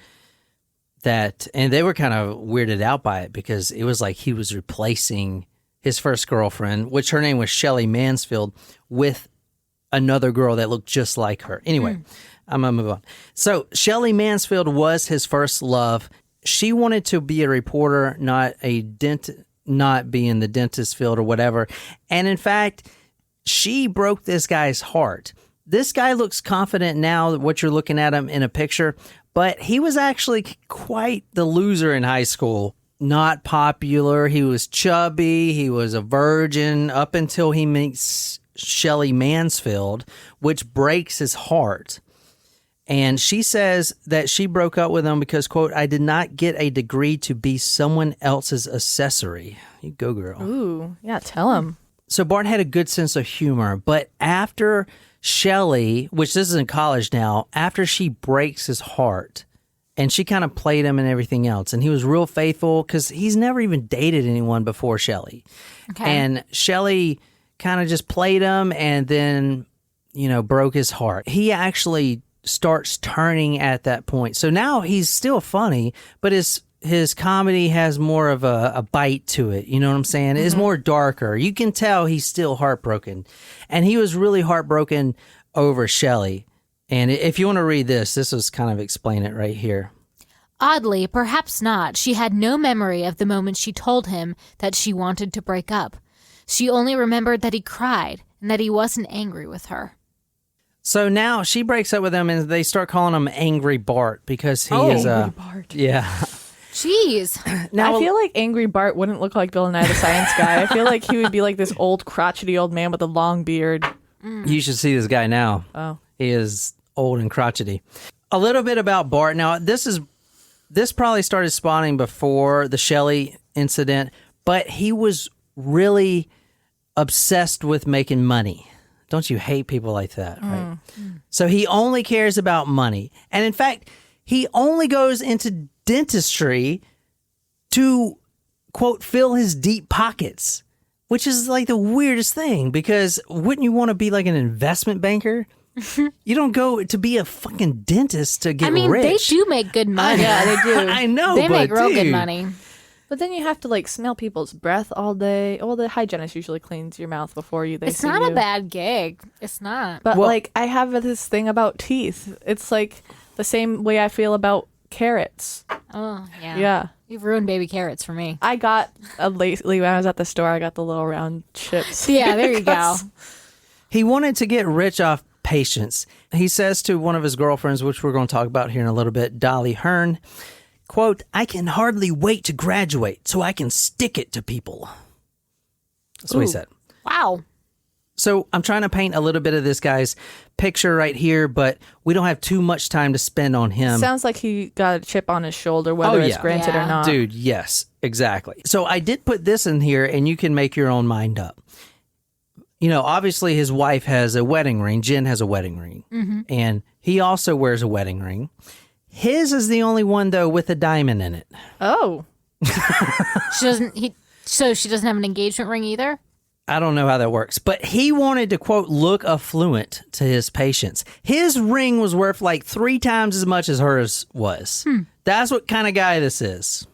that, and they were kind of weirded out by it because it was like he was replacing his first girlfriend, which her name was Shelley Mansfield, with another girl that looked just like her. Anyway, I'm going to move on. So Shelley Mansfield was his first love. She wanted to be a reporter, not be in the dentist field or whatever. And in fact, she broke this guy's heart. This guy looks confident now, what you're looking at him in a picture, but he was actually quite the loser in high school. not popular. He was chubby. He was a virgin up until he meets Shelley Mansfield, which breaks his heart. And she says that she broke up with him because, quote, I did not get a degree to be someone else's accessory. You go, girl. Ooh, yeah, tell him. So Bart had a good sense of humor, but after Shelley, which this is in college now, after she breaks his heart, and she kind of played him and everything else, and he was real faithful because he's never even dated anyone before Shelley. Okay. And Shelley kind of just played him and then, broke his heart. He actually starts turning at that point. So now he's still funny, but his comedy has more of a bite to it. You know what I'm saying? It's more darker. You can tell he's still heartbroken. And he was really heartbroken over Shelley. And if you want to read this was kind of explain it right here. Oddly, perhaps not, she had no memory of the moment she told him that she wanted to break up. She only remembered that he cried and that he wasn't angry with her. So now she breaks up with him and they start calling him Angry Bart because he is Angry Bart. Yeah. Jeez. Now, I feel like Angry Bart wouldn't look like Bill Nye the Science Guy. I feel like he would be like this old, crotchety old man with a long beard. You should see this guy now. Oh. He is old and crotchety. A little bit about Bart. Now, this probably started spawning before the Shelley incident, but he was really obsessed with making money. Don't you hate people like that, right? So he only cares about money. And in fact, he only goes into dentistry to, quote, fill his deep pockets, which is like the weirdest thing because wouldn't you want to be like an investment banker? You don't go to be a fucking dentist to get rich. They do make good money. Yeah, they do. I know, They but make real good dude, money. But then you have to like smell people's breath all day. Well, the hygienist usually cleans your mouth before they It's see not you. a bad gig. It's not. But Well- like I have this thing about teeth. It's like the same way I feel about carrots. Oh, yeah. Yeah. You've ruined baby carrots for me. I got lately when I was at the store, I got the little round chips. Yeah, there you go. Because- he wanted to get rich off patience. He says to one of his girlfriends, which we're going to talk about here in a little bit, Dolly Hearn, quote, I can hardly wait to graduate so I can stick it to people. That's what he Ooh. said. Wow. So I'm trying to paint a little bit of this guy's picture right here, but we don't have too much time to spend on him. Sounds like he got a chip on his shoulder, whether it's yeah. granted or Yeah. not. Dude, yes, exactly. So I did put this in here and you can make your own mind up. Obviously his wife has a wedding ring. Jen has a wedding ring. And he also wears a wedding ring. His is the only one, though, with a diamond in it. Oh. So she doesn't have an engagement ring either? I don't know how that works. But he wanted to, quote, look affluent to his patients. His ring was worth like 3 times as much as hers was. That's what kind of guy this is.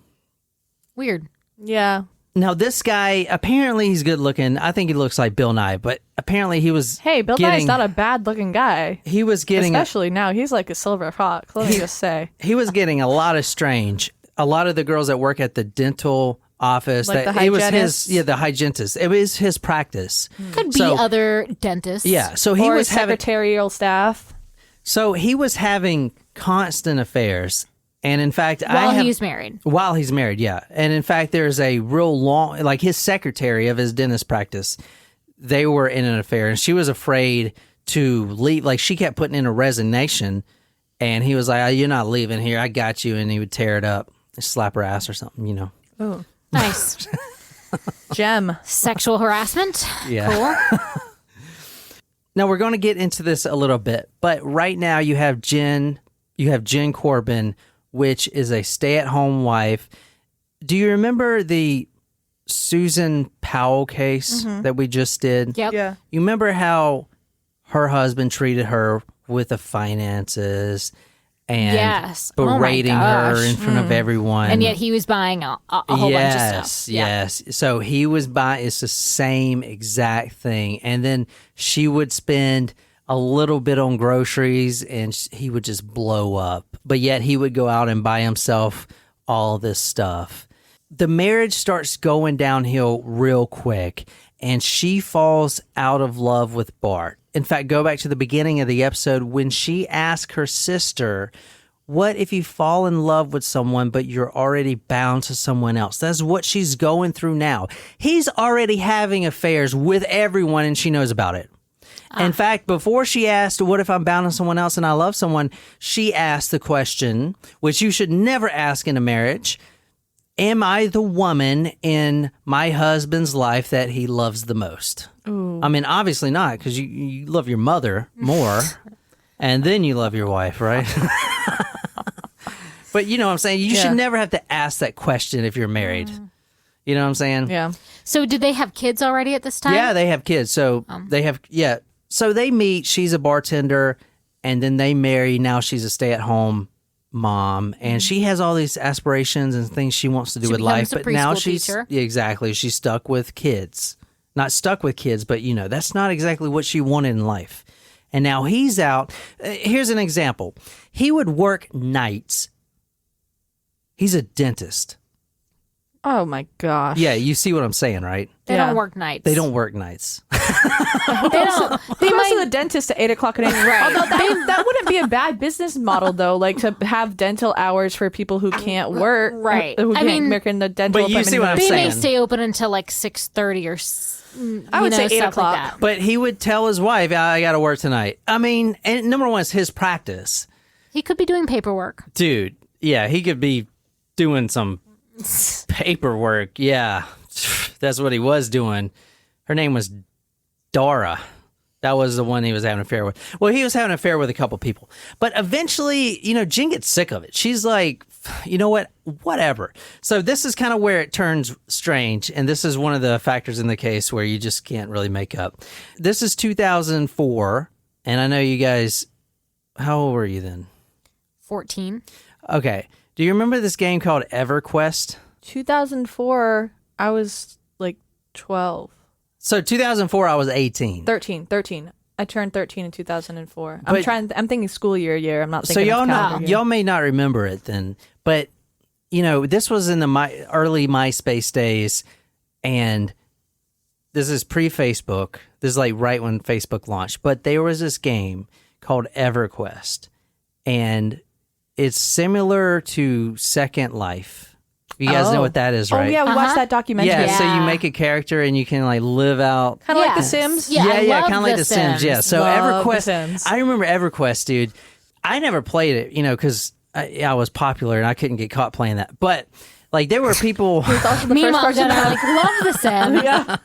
Weird. Yeah. Now, this guy, apparently he's good looking. I think he looks like Bill Nye, but apparently he was Hey, Bill Nye's not a bad looking guy. He was getting... Especially now. He's like a silver fox. Let me just say. He was getting a lot of strange. A lot of the girls that work at the dental office, Like the it was hygienists? the hygienist. It was his practice. Could be So- other dentists. Yeah, so he Or was having secretarial staff. constant affairs, and in fact, While he's married. While he's married, yeah, and in fact, there's a real long, like his secretary of his dentist practice, they were in an affair, and she was afraid to leave. Like she kept putting in a resignation, and he was like, "Oh, you're not leaving here. I got you," and he would tear it up, slap her ass or something, Oh. Nice. Gem. Sexual harassment. Yeah. Cool. Now we're going to get into this a little bit, but right now you have Jenn Corbin, which is a stay-at-home wife. Do you remember the Susan Powell case that we just did? Yep. Yeah. You remember how her husband treated her with the finances and Yes. Oh my berating her gosh. in front of everyone. And yet he was buying a whole bunch of stuff. Yes. So he was buying, it's the same exact thing. And then she would spend a little bit on groceries and he would just blow up. But yet he would go out and buy himself all this stuff. The marriage starts going downhill real quick and she falls out of love with Bart. In fact, go back to the beginning of the episode when she asked her sister What if you fall in love with someone, but you're already bound to someone else? That's what she's going through now. He's already having affairs with everyone, and she knows about it. In fact, before she asked, what if I'm bound to someone else and I love someone, she asked the question, which you should never ask in a marriage, am I the woman in my husband's life that he loves the most? Ooh. I mean, obviously not, because you love your mother more, and then you love your wife, right? But you know what I'm saying? You should never have to ask that question if you're married. You know what I'm saying? Yeah. So did they have kids already at this time? Yeah, they have kids. So they have, So they meet, she's a bartender, and then they marry. Now she's a stay-at-home mom, and she has all these aspirations and things she wants to do with life. But now she's exactly, she's stuck with kids. Not stuck with kids, but you know, that's not exactly what she wanted in life. And now he's out. Here's an example. He would work nights. He's a dentist. Oh my gosh. Yeah, you see what I'm saying, right? They don't work nights. They don't work nights. They don't. They might to the dentist at 8 o'clock at night. Right. Although that wouldn't be a bad business model, though. Like to have dental hours for people who can't work. Right. Who can't make in the dental but you appointment. see what I'm They saying. may stay open until like 6:30 or I would say 8 o'clock. Like that. But he would tell his wife, I got to work tonight. I mean, and number one is his practice. He could be doing paperwork. Dude, yeah, he could be doing some paperwork. Yeah, that's what he was doing. Her name was Dara. That was the one he was having an affair with. Well, he was having an affair with a couple people. But eventually, you know, Jen gets sick of it. She's like, you know what? Whatever. So this is kind of where it turns strange. And this is one of the factors in the case where you just can't really make up. This is 2004. And I know you guys, how old were you then? 14. Okay. Do you remember this game called EverQuest? 2004, I was like 12. So 2004, I was 18. 13. I turned 13 in 2004. But- I'm thinking school year. I'm not So thinking y'all of calendar year. y'all may not remember it then, but you know, this was in the early MySpace days, and this is pre-Facebook. This is like right when Facebook launched. But there was this game called EverQuest, and it's similar to Second Life. You guys know what that is, right? Oh yeah, we watched that documentary. Yeah, so you make a character and you can like live out. Kind of like The Sims. Yeah, I love kind of like The Sims. Yeah, so Love The EverQuest. Sims. I remember EverQuest, dude. I never played it, you know, because I was popular and I couldn't get caught playing that. But like, there were people. Meanwhile, Jen, I like love The Sims. Yeah.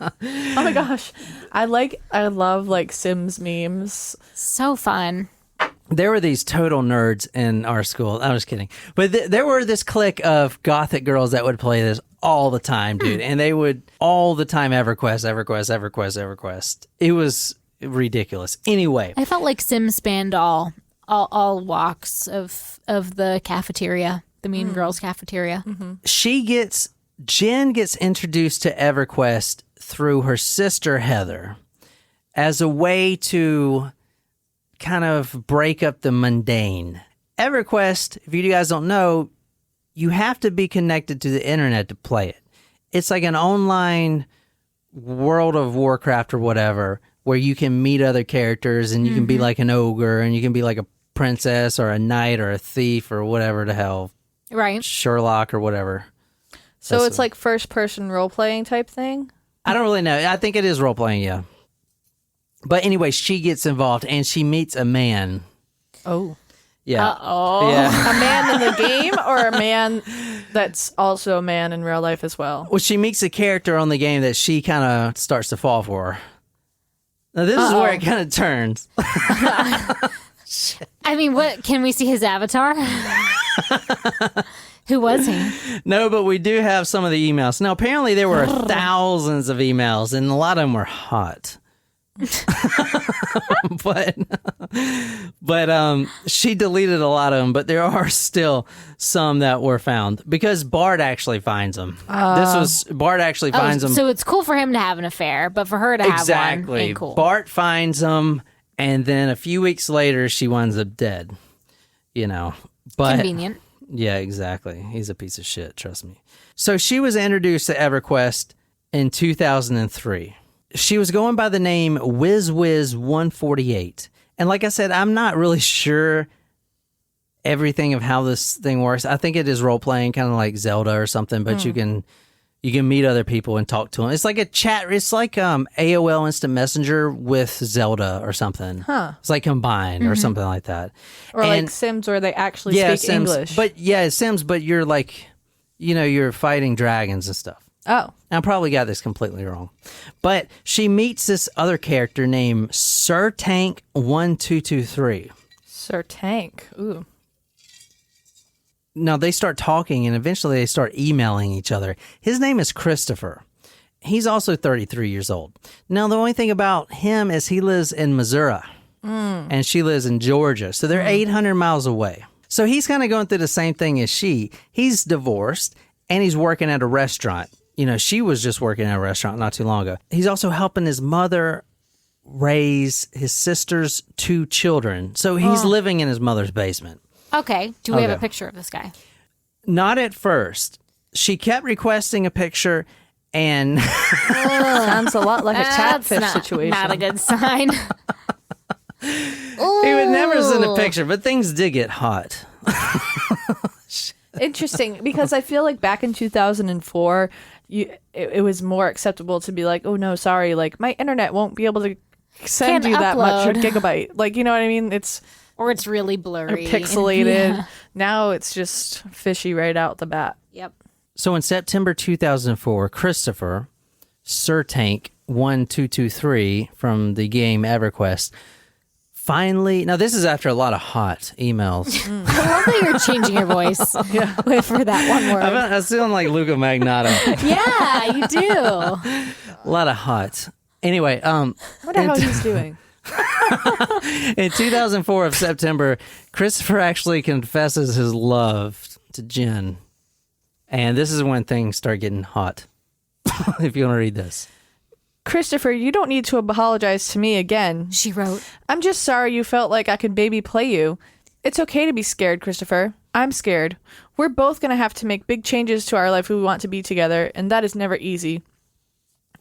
Oh my gosh, I love like Sims memes. So fun. There were these total nerds in our school. I'm just kidding. But there were this clique of gothic girls that would play this all the time, dude. And they would all the time EverQuest. It was ridiculous. Anyway. I felt like Sims spanned all walks of the cafeteria, the Mean Girls cafeteria. Mm-hmm. Jen gets introduced to EverQuest through her sister, Heather, as a way to kind of break up the mundane. EverQuest, if you guys don't know, you have to be connected to the internet to play it. It's like an online World of Warcraft or whatever, where you can meet other characters and you can be like an ogre and you can be like a princess or a knight or a thief or whatever the hell. Right. Sherlock or whatever. So it's like first person role playing type thing. I don't really know. I think it is role playing, yeah. But anyway, she gets involved and she meets a man. Oh. Yeah. Uh-oh. Yeah. A man in the game or a man that's also a man in real life as well? Well, she meets a character on the game that she kind of starts to fall for. Now, this is where it kind of turns. I mean, what can we see his avatar? Who was he? No, but we do have some of the emails. Now, apparently there were thousands of emails, and a lot of them were hot. but she deleted a lot of them, but there are still some that were found because Bart actually finds them. Bart actually finds them. So it's cool for him to have an affair, but for her to have one ain't cool. Bart finds them, and then a few weeks later, she winds up dead. You know, but Convenient. Yeah, exactly. He's a piece of shit. Trust me. So she was introduced to EverQuest in 2003. She was going by the name WizWiz148. And like I said, I'm not really sure everything of how this thing works. I think it is role playing, kind of like Zelda or something, but you can meet other people and talk to them. It's like a chat. It's like AOL Instant Messenger with Zelda or something. It's like combined or something like that. Or like Sims where they actually speak Sims, English. But Sims, but you're like, you're fighting dragons and stuff. Oh. I probably got this completely wrong. But she meets this other character named Sir Tank 1223. Sir Tank. Ooh. Now, they start talking, and eventually they start emailing each other. His name is Christopher. He's also 33 years old. Now, the only thing about him is he lives in Missouri, and she lives in Georgia. So they're 800 miles away. So he's kind of going through the same thing as she. He's divorced, and he's working at a restaurant. She was just working at a restaurant not too long ago. He's also helping his mother raise his sister's 2 children. So he's living in his mother's basement. Okay. Do we have a picture of this guy? Not at first. She kept requesting a picture, and Sounds a lot like a catfish situation. Not a good sign. he would never send a picture, but things did get hot. Interesting, because I feel like back in 2004, it was more acceptable to be like, oh no, sorry, like my internet won't be able to send Can't you that much upload. gigabyte. Like, you know what I mean? Or it's really blurry. Or pixelated. Yeah. Now it's just fishy right out the bat. Yep. So in September 2004, Christopher, Sir Tank 1223 from the game EverQuest, finally, now this is after a lot of hot emails. I love that you're changing your voice for that one word. I sound like Luca Magnato. Yeah, you do. A lot of hot. Anyway, What the hell he's doing? in 2004 of September, Christopher actually confesses his love to Jenn. And this is when things start getting hot. If you want to read this. Christopher, you don't need to apologize to me again. She wrote, I'm just sorry you felt like I could baby play you. It's okay to be scared, Christopher. I'm scared. We're both going to have to make big changes to our life if we want to be together, and that is never easy.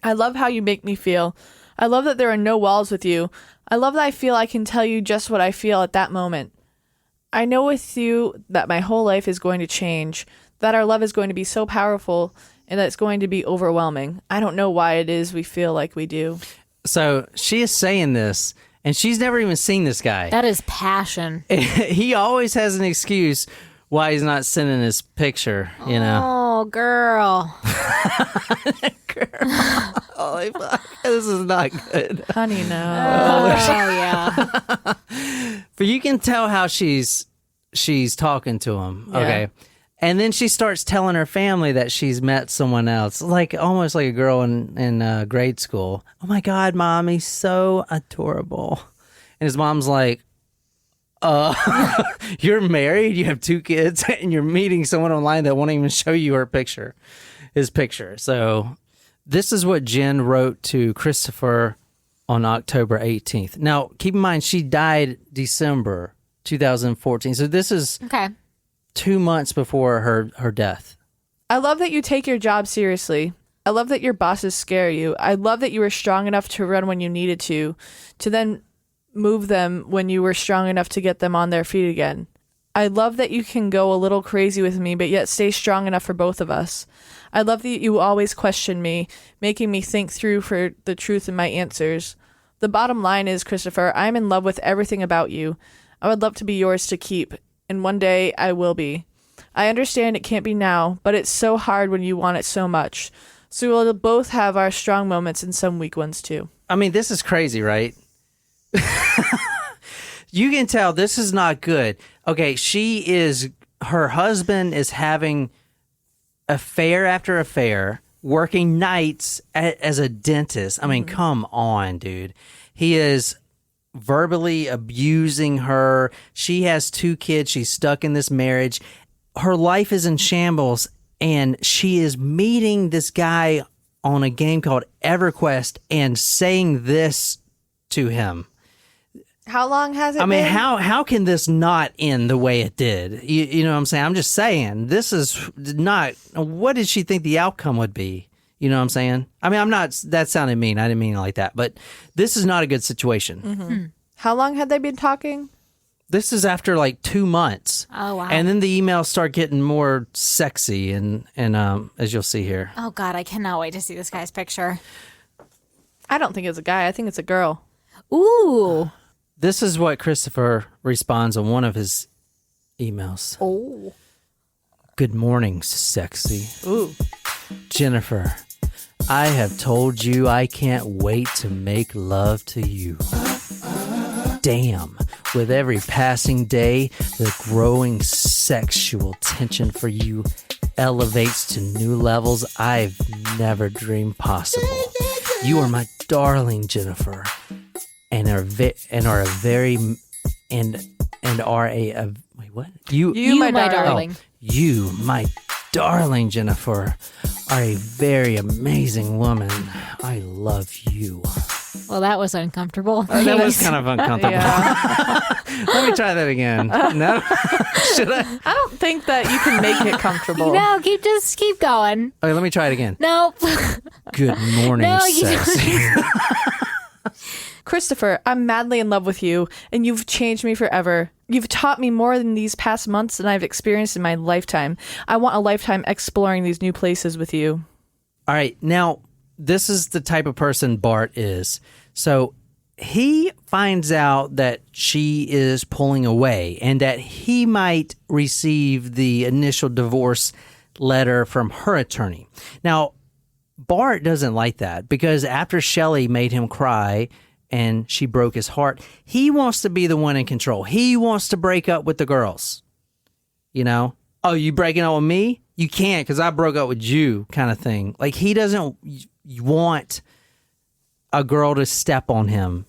I love how you make me feel. I love that there are no walls with you. I love that I feel I can tell you just what I feel at that moment. I know with you that my whole life is going to change, that our love is going to be so powerful, and that it's going to be overwhelming. I don't know why it is we feel like we do. So she is saying this, and she's never even seen this guy. that is passion. He always has an excuse why he's not sending his picture, Oh, girl. Holy fuck, this is not good. Honey, no. Oh, yeah. But you can tell how she's talking to him, okay? And then she starts telling her family that she's met someone else, like almost like a girl in grade school. Oh my God, Mom, he's so adorable. And his mom's like, you're married, you have 2 kids, and you're meeting someone online that won't even show you his picture. So this is what Jenn wrote to Christopher on October 18th. Now, keep in mind, she died December 2014. So this is Okay. 2 months before her death. I love that you take your job seriously. I love that your bosses scare you. I love that you were strong enough to run when you needed to then move them when you were strong enough to get them on their feet again. I love that you can go a little crazy with me, but yet stay strong enough for both of us. I love that you always question me, making me think through for the truth in my answers. The bottom line is, Christopher, I'm in love with everything about you. I would love to be yours to keep, and one day I will be. I understand it can't be now, but it's so hard when you want it so much. So we'll both have our strong moments and some weak ones too. I mean, this is crazy, right? You can tell this is not good. Okay, her husband is having affair after affair, working nights as a dentist. I mean, come on, dude. He is verbally abusing her. She has 2 kids. She's stuck in this marriage. Her life is in shambles, and she is meeting this guy on a game called EverQuest and saying this to him. How long has it I mean, been? how can this not end the way it did? You know what I'm saying? I'm just saying, this is not, what did she think the outcome would be? You know what I'm saying? I mean, that sounded mean. I didn't mean it like that. But this is not a good situation. Mm-hmm. How long had they been talking? This is after like 2 months. Oh, wow. And then the emails start getting more sexy and as you'll see here. Oh, God, I cannot wait to see this guy's picture. I don't think it's a guy. I think it's a girl. Ooh. This is what Christopher responds on one of his emails. Oh. Good morning, sexy. Ooh. Jennifer, I have told you I can't wait to make love to you. Damn, with every passing day, the growing sexual tension for you elevates to new levels I've never dreamed possible. You are my darling, Jennifer, and are a very wait, what? You my darling. Oh, you, my darling, Jennifer, are a very amazing woman. I love you. Well, that was uncomfortable. That was kind of uncomfortable. Yeah. Let me try that again. No? Should I? I don't think that you can make it comfortable. No, keep going. Okay, let me try it again. Nope. Good morning, No, you sexy. Christopher, I'm madly in love with you, and you've changed me forever. You've taught me more than these past months than I've experienced in my lifetime. I want a lifetime exploring these new places with you. All right, now, this is the type of person Bart is. So he finds out that she is pulling away and that he might receive the initial divorce letter from her attorney. Now, Bart doesn't like that because after Shelley made him cry and she broke his heart, he wants to be the one in control. He wants to break up with the girls. You know? Oh, you breaking up with me? You can't because I broke up with you, kind of thing. Like, he doesn't want a girl to step on him.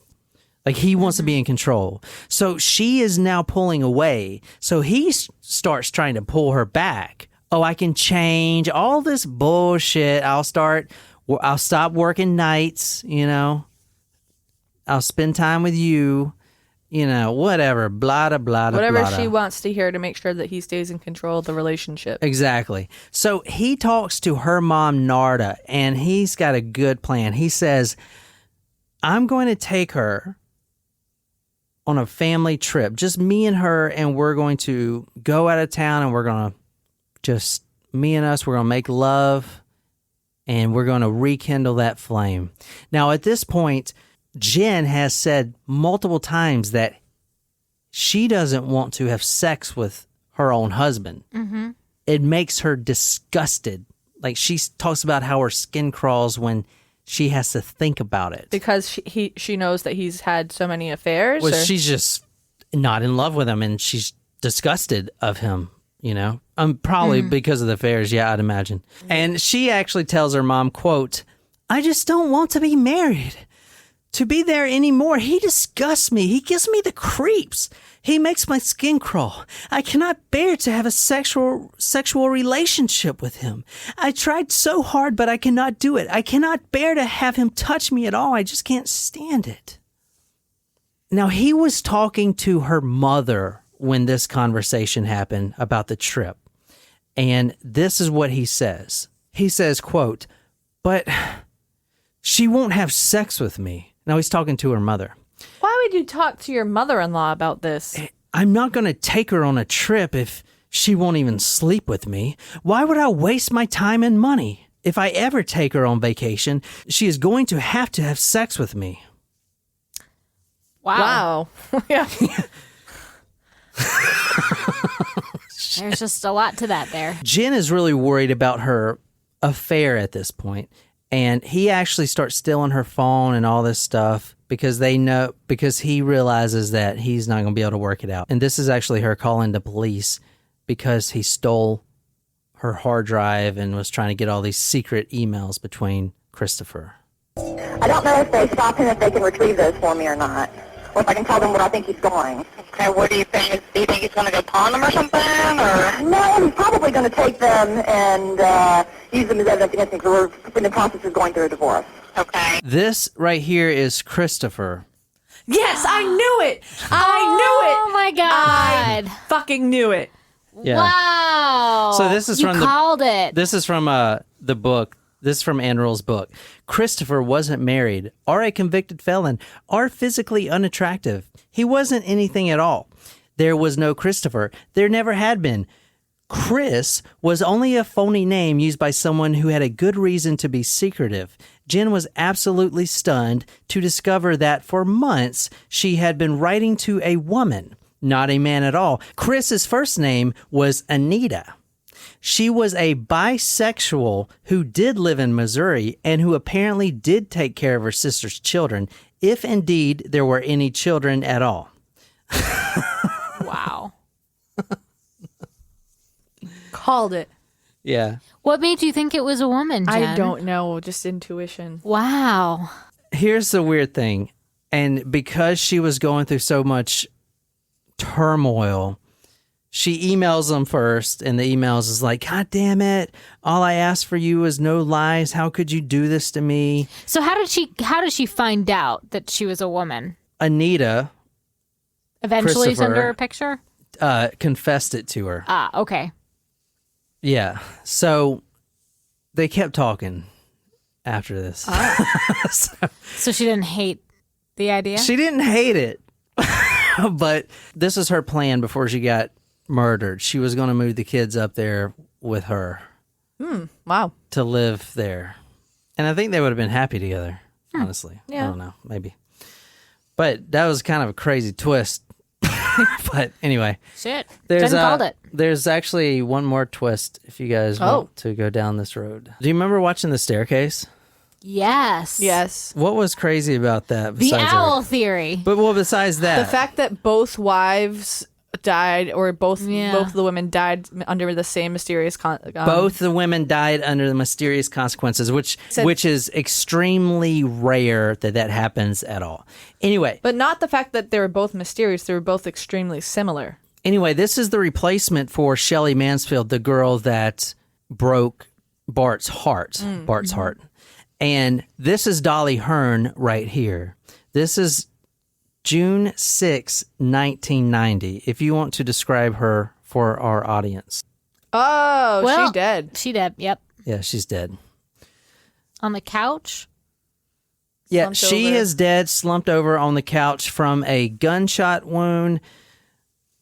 Like, he wants to be in control. So she is now pulling away. So he starts trying to pull her back. Oh, I can change all this bullshit. I'll stop working nights, you know. I'll spend time with you, you know, whatever, blah, blah, blah, blah. Whatever she wants to hear to make sure that he stays in control of the relationship. Exactly. So he talks to her mom, Narda, and he's got a good plan. He says, I'm going to take her on a family trip, just me and her, and we're going to go out of town and we're going to just, me and us, we're going to make love and we're going to rekindle that flame. Now, at this point, Jenn has said multiple times that she doesn't want to have sex with her own husband. Mm-hmm. It makes her disgusted. Like, she talks about how her skin crawls when she has to think about it. Because she knows that he's had so many affairs? Well, she's just not in love with him and she's disgusted of him, you know? Probably because of the affairs, yeah, I'd imagine. And she actually tells her mom, quote, I just don't want to be married. To be there anymore. He disgusts me. He gives me the creeps. He makes my skin crawl. I cannot bear to have a sexual relationship with him. I tried so hard, but I cannot do it. I cannot bear to have him touch me at all. I just can't stand it. Now, he was talking to her mother when this conversation happened about the trip. And this is what he says. He says, quote, but she won't have sex with me. Now, he's talking to her mother. Why would you talk to your mother-in-law about this? I'm not going to take her on a trip if she won't even sleep with me. Why would I waste my time and money? If I ever take her on vacation, she is going to have sex with me. Wow. Yeah. There's just a lot to that there. Jenn is really worried about her affair at this point. And he actually starts stealing her phone and all this stuff because he realizes that he's not going to be able to work it out. And this is actually her calling the police because he stole her hard drive and was trying to get all these secret emails between Christopher. I don't know if they stop him, if they can retrieve those for me or not. Or if I can tell them where I think he's going. Okay, what do you think? Do you think he's going to go pawn them or something? Or? No, he's probably going to take them and use them as evidence against me because we're in the process of going through a divorce. Okay. This right here is Christopher. Yes, I knew it. I knew it. Oh my God. I fucking knew it. Yeah. Wow. So this is you from called it. This is from the book. This is from Ann Rule's book. Christopher wasn't married, or a convicted felon, or physically unattractive. He wasn't anything at all. There was no Christopher. There never had been. Chris was only a phony name used by someone who had a good reason to be secretive. Jenn was absolutely stunned to discover that for months she had been writing to a woman, not a man at all. Chris's first name was Anita. She was a bisexual who did live in Missouri and who apparently did take care of her sister's children, if indeed there were any children at all. Wow. Called it. Yeah. What made you think it was a woman, Jen? I don't know. Just intuition. Wow. Here's the weird thing. And because she was going through so much turmoil, she emails them first, and the emails is like, God damn it. All I asked for you was no lies. How could you do this to me? So how did she find out that she was a woman? Anita Eventually send Christopher, her a picture? confessed it to her. Ah, okay. Yeah. So they kept talking after this. So she didn't hate the idea? She didn't hate it, but this was her plan before she got murdered. She was going to move the kids up there with her Wow. to live there. And I think they would have been happy together, honestly. Yeah. I don't know, maybe. But that was kind of a crazy twist. But anyway, Shit. there's Jen called it. there's actually one more twist if you guys want to go down this road. Do you remember watching The Staircase? Yes. Yes. What was crazy about that? The Besides owl theory. But well, besides that, The fact that both wives died, or both of the women died under the same mysterious both the women died under the mysterious consequences, which is extremely rare that happens at all. Anyway, but not the fact that they were both mysterious. They were both extremely similar. Anyway, this is the replacement for Shelley Mansfield, the girl that broke Bart's heart. Bart's heart. And this is Dolly Hearn right here. This is June 6, 1990, if you want to describe her for our audience. Oh, Well, she dead. She did. Yep. Yeah, she's dead. On the couch. Yeah, Slumped she over. is dead, slumped over on the couch from a gunshot wound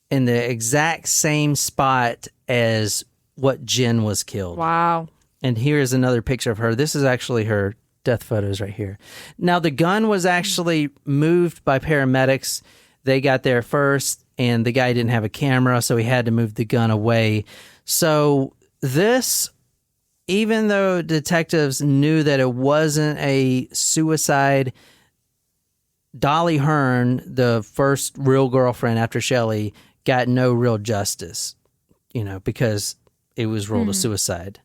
in the exact same spot as what Jenn was killed. Wow. And here's another picture of her. This is actually her death photos right here. Now, the gun was actually moved by paramedics. They got there first, and the guy didn't have a camera, so he had to move the gun away. So this, even though detectives knew that it wasn't a suicide, Dolly Hearn, the first real girlfriend after Shelley, got no real justice, because it was ruled a suicide,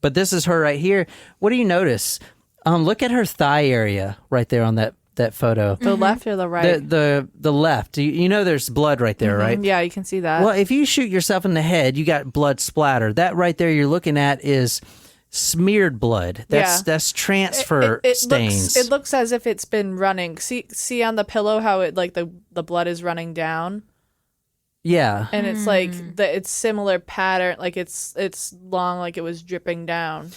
But this is her right here. What do you notice? Look at her thigh area right there on that photo. The left or the right? The left. You know there's blood right there, right? Yeah, you can see that. Well, if you shoot yourself in the head, you got blood splatter. That right there you're looking at is smeared blood. That's transfer stains. It looks as if it's been running. See on the pillow how it the blood is running down. Yeah. And it's like it's similar pattern, like it's long, like it was dripping down.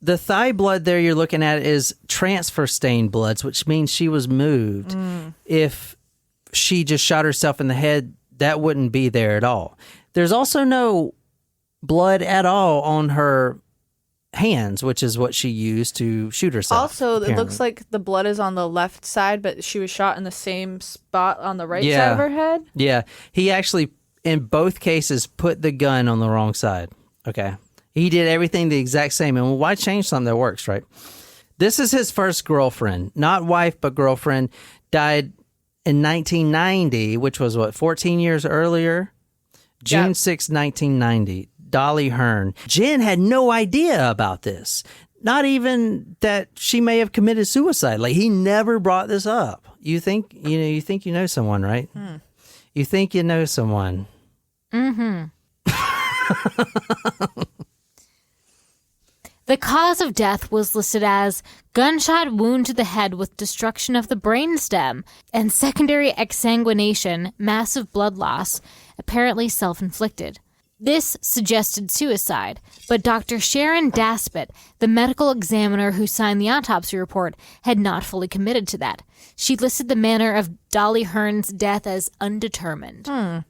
The thigh blood there you're looking at is transfer stained bloods, which means she was moved. If she just shot herself in the head, that wouldn't be there at all. There's also no blood at all on her hands, which is what she used to shoot herself. Also, apparently. it looks like the blood is on the left side, but she was shot in the same spot on the right Yeah. side of her head. Yeah. He actually, in both cases, put the gun on the wrong side. Okay. He did everything the exact same. And why change something that works, right? This is his first girlfriend, not wife, but girlfriend. Died in 1990, which was 14 years earlier? June 6, 1990. Dolly Hearn. Jenn had no idea about this. Not even that she may have committed suicide. Like, he never brought this up. You think you know someone, right? You think you know someone. Mm-hmm. The cause of death was listed as gunshot wound to the head with destruction of the brainstem and secondary exsanguination, massive blood loss, apparently self-inflicted. This suggested suicide, but Dr. Sharon Daspit, the medical examiner who signed the autopsy report, had not fully committed to that. She listed the manner of Dolly Hearn's death as undetermined. All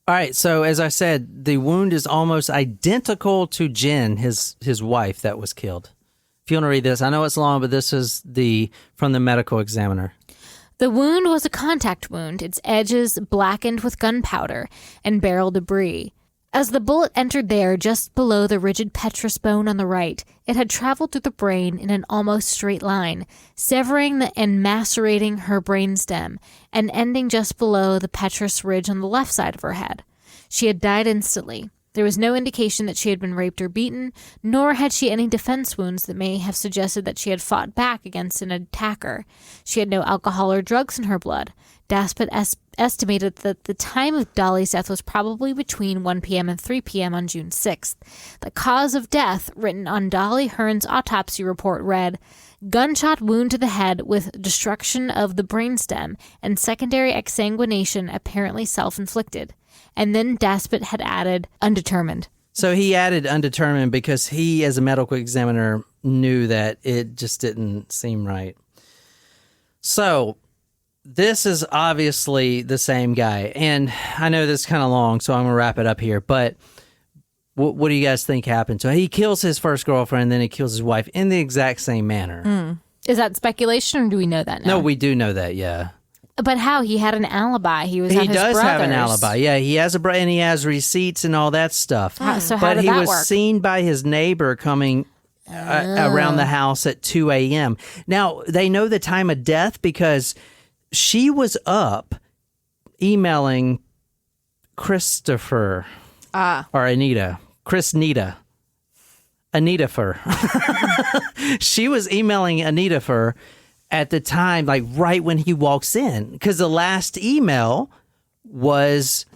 right, so as I said, the wound is almost identical to Jenn, his wife that was killed. If you want to read this, I know it's long, but this is from the medical examiner. The wound was a contact wound, its edges blackened with gunpowder and barrel debris. As the bullet entered there just below the rigid petrous bone on the right, it had traveled through the brain in an almost straight line, severing and macerating her brainstem and ending just below the petrous ridge on the left side of her head. She had died instantly. There was no indication that she had been raped or beaten, nor had she any defense wounds that may have suggested that she had fought back against an attacker. She had no alcohol or drugs in her blood. Daspit estimated that the time of Dolly's death was probably between 1 p.m. and 3 p.m. on June 6th. The cause of death, written on Dolly Hearn's autopsy report, read, gunshot wound to the head with destruction of the brainstem and secondary exsanguination apparently self-inflicted. And then Daspit had added undetermined. So he added undetermined because he, as a medical examiner, knew that it just didn't seem right. So this is obviously the same guy. And I know this is kind of long, so I'm going to wrap it up here. But what do you guys think happened to him? He kills his first girlfriend, then he kills his wife in the exact same manner. Is that speculation, or do we know that now? No, we do know that, yeah. But how? He had an alibi. He was at his brother's. He does have an alibi. Yeah, he has and he has receipts and all that stuff. So how did he that was work? seen by his neighbor coming around the house at 2 a.m. Now, they know the time of death because she was up emailing Christopher or Anita. Anita-fer. She was emailing Anita-fer at the time, like right when he walks in, because the last email was,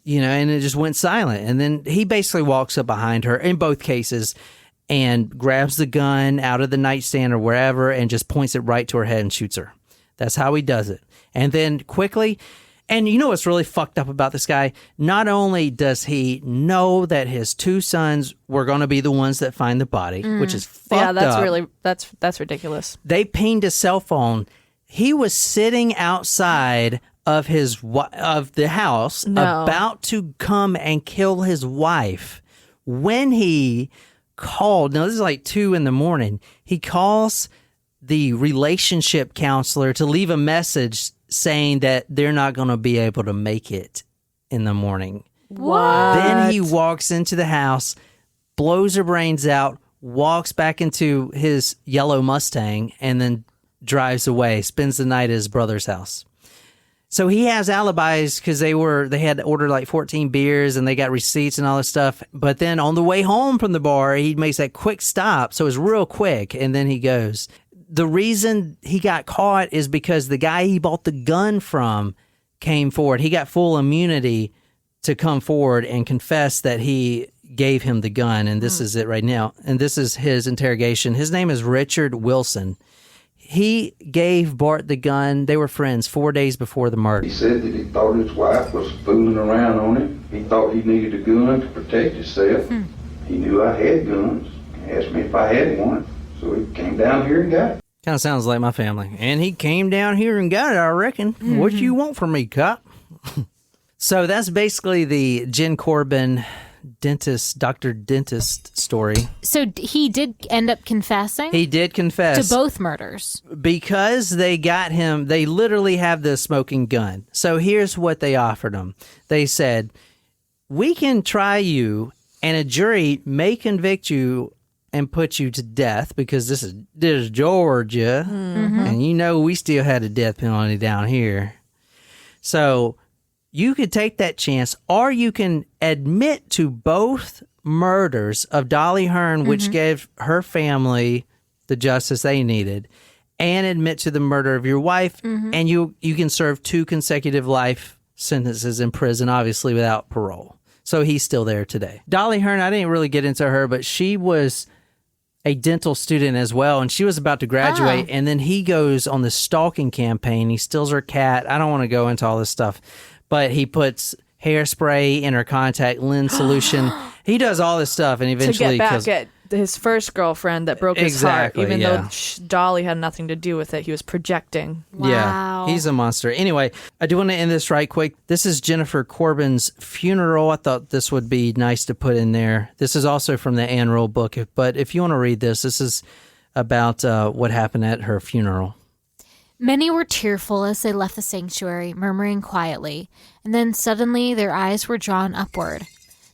and it just went silent. And then he basically walks up behind her in both cases and grabs the gun out of the nightstand or wherever and just points it right to her head and shoots her. That's how he does it. And then quickly, and you know what's really fucked up about this guy? Not only does he know that his two sons were going to be the ones that find the body, which is fucked up. That's ridiculous. They pinged his cell phone. He was sitting outside of the house about to come and kill his wife when he called. Now, this is like 2 a.m. He calls the relationship counselor to leave a message saying that they're not going to be able to make it in the morning. What? Then he walks into the house, blows her brains out, walks back into his yellow Mustang, and then drives away, spends the night at his brother's house. So he has alibis because they had ordered like 14 beers and they got receipts and all this stuff. But then on the way home from the bar, he makes that quick stop. So it's real quick. And then he goes. The reason he got caught is because the guy he bought the gun from came forward. He got full immunity to come forward and confess that he gave him the gun. And this is it right now. And this is his interrogation. His name is Richard Wilson. He gave Bart the gun. They were friends 4 days before the murder. He said that he thought his wife was fooling around on him. He thought he needed a gun to protect himself. He knew I had guns. He asked me if I had one. So he came down here and got it. Kind of sounds like my family. And he came down here and got it, I reckon. What you want from me, cop? So that's basically the Jenn Corbin Dr. Dentist story. So he did end up confessing? He did confess. To both murders. Because they got him, they literally have the smoking gun. So here's what they offered him. They said, we can try you and a jury may convict you and put you to death because this is Georgia. And we still had a death penalty down here. So you could take that chance, or you can admit to both murders of Dolly Hearn, which gave her family the justice they needed, and admit to the murder of your wife, and you can serve 2 consecutive life sentences in prison, obviously without parole. So he's still there today. Dolly Hearn, I didn't really get into her, but she was a dental student as well, and she was about to graduate, and then he goes on this stalking campaign. He steals her cat. I don't want to go into all this stuff, but he puts hairspray in her contact lens solution. He does all this stuff, and eventually to get back at his first girlfriend that broke his heart, even though Dolly had nothing to do with it. He was projecting. Wow. Yeah, he's a monster. Anyway, I do want to end this right quick. This is Jennifer Corbin's funeral. I thought this would be nice to put in there. This is also from the Anne Rule book, but if you want to read this is about what happened at her funeral. Many were tearful as they left the sanctuary, murmuring quietly, and then suddenly their eyes were drawn upward.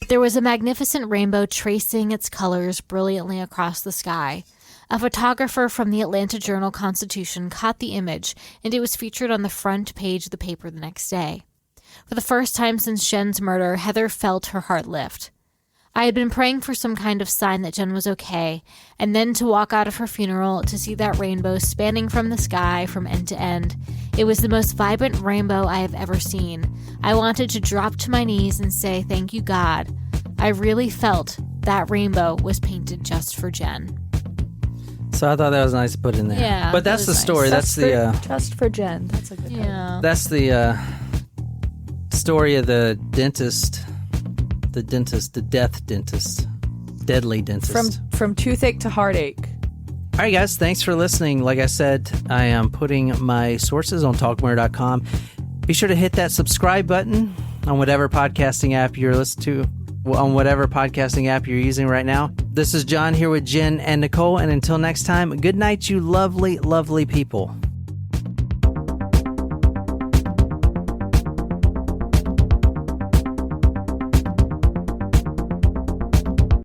There was a magnificent rainbow tracing its colors brilliantly across the sky. A photographer from the Atlanta Journal-Constitution caught the image, and it was featured on the front page of the paper the next day. For the first time since Jenn's murder, Heather felt her heart lift. I had been praying for some kind of sign that Jenn was okay, and then to walk out of her funeral to see that rainbow spanning from the sky from end to end. It was the most vibrant rainbow I have ever seen. I wanted to drop to my knees and say, thank you, God. I really felt that rainbow was painted just for Jenn. So I thought that was nice to put in there. Yeah, but that's the story. Nice. That's Just for Jenn. That's a good one. Yeah. That's the story of the dentist, the death dentist, deadly dentist. From toothache to heartache. All right, guys, thanks for listening. Like I said, I am putting my sources on talkmurder.com. Be sure to hit that subscribe button on whatever podcasting app you're listening to, on whatever podcasting app you're using right now. This is John here with Jenn and Nicole, and until next time, good night, you lovely, lovely people.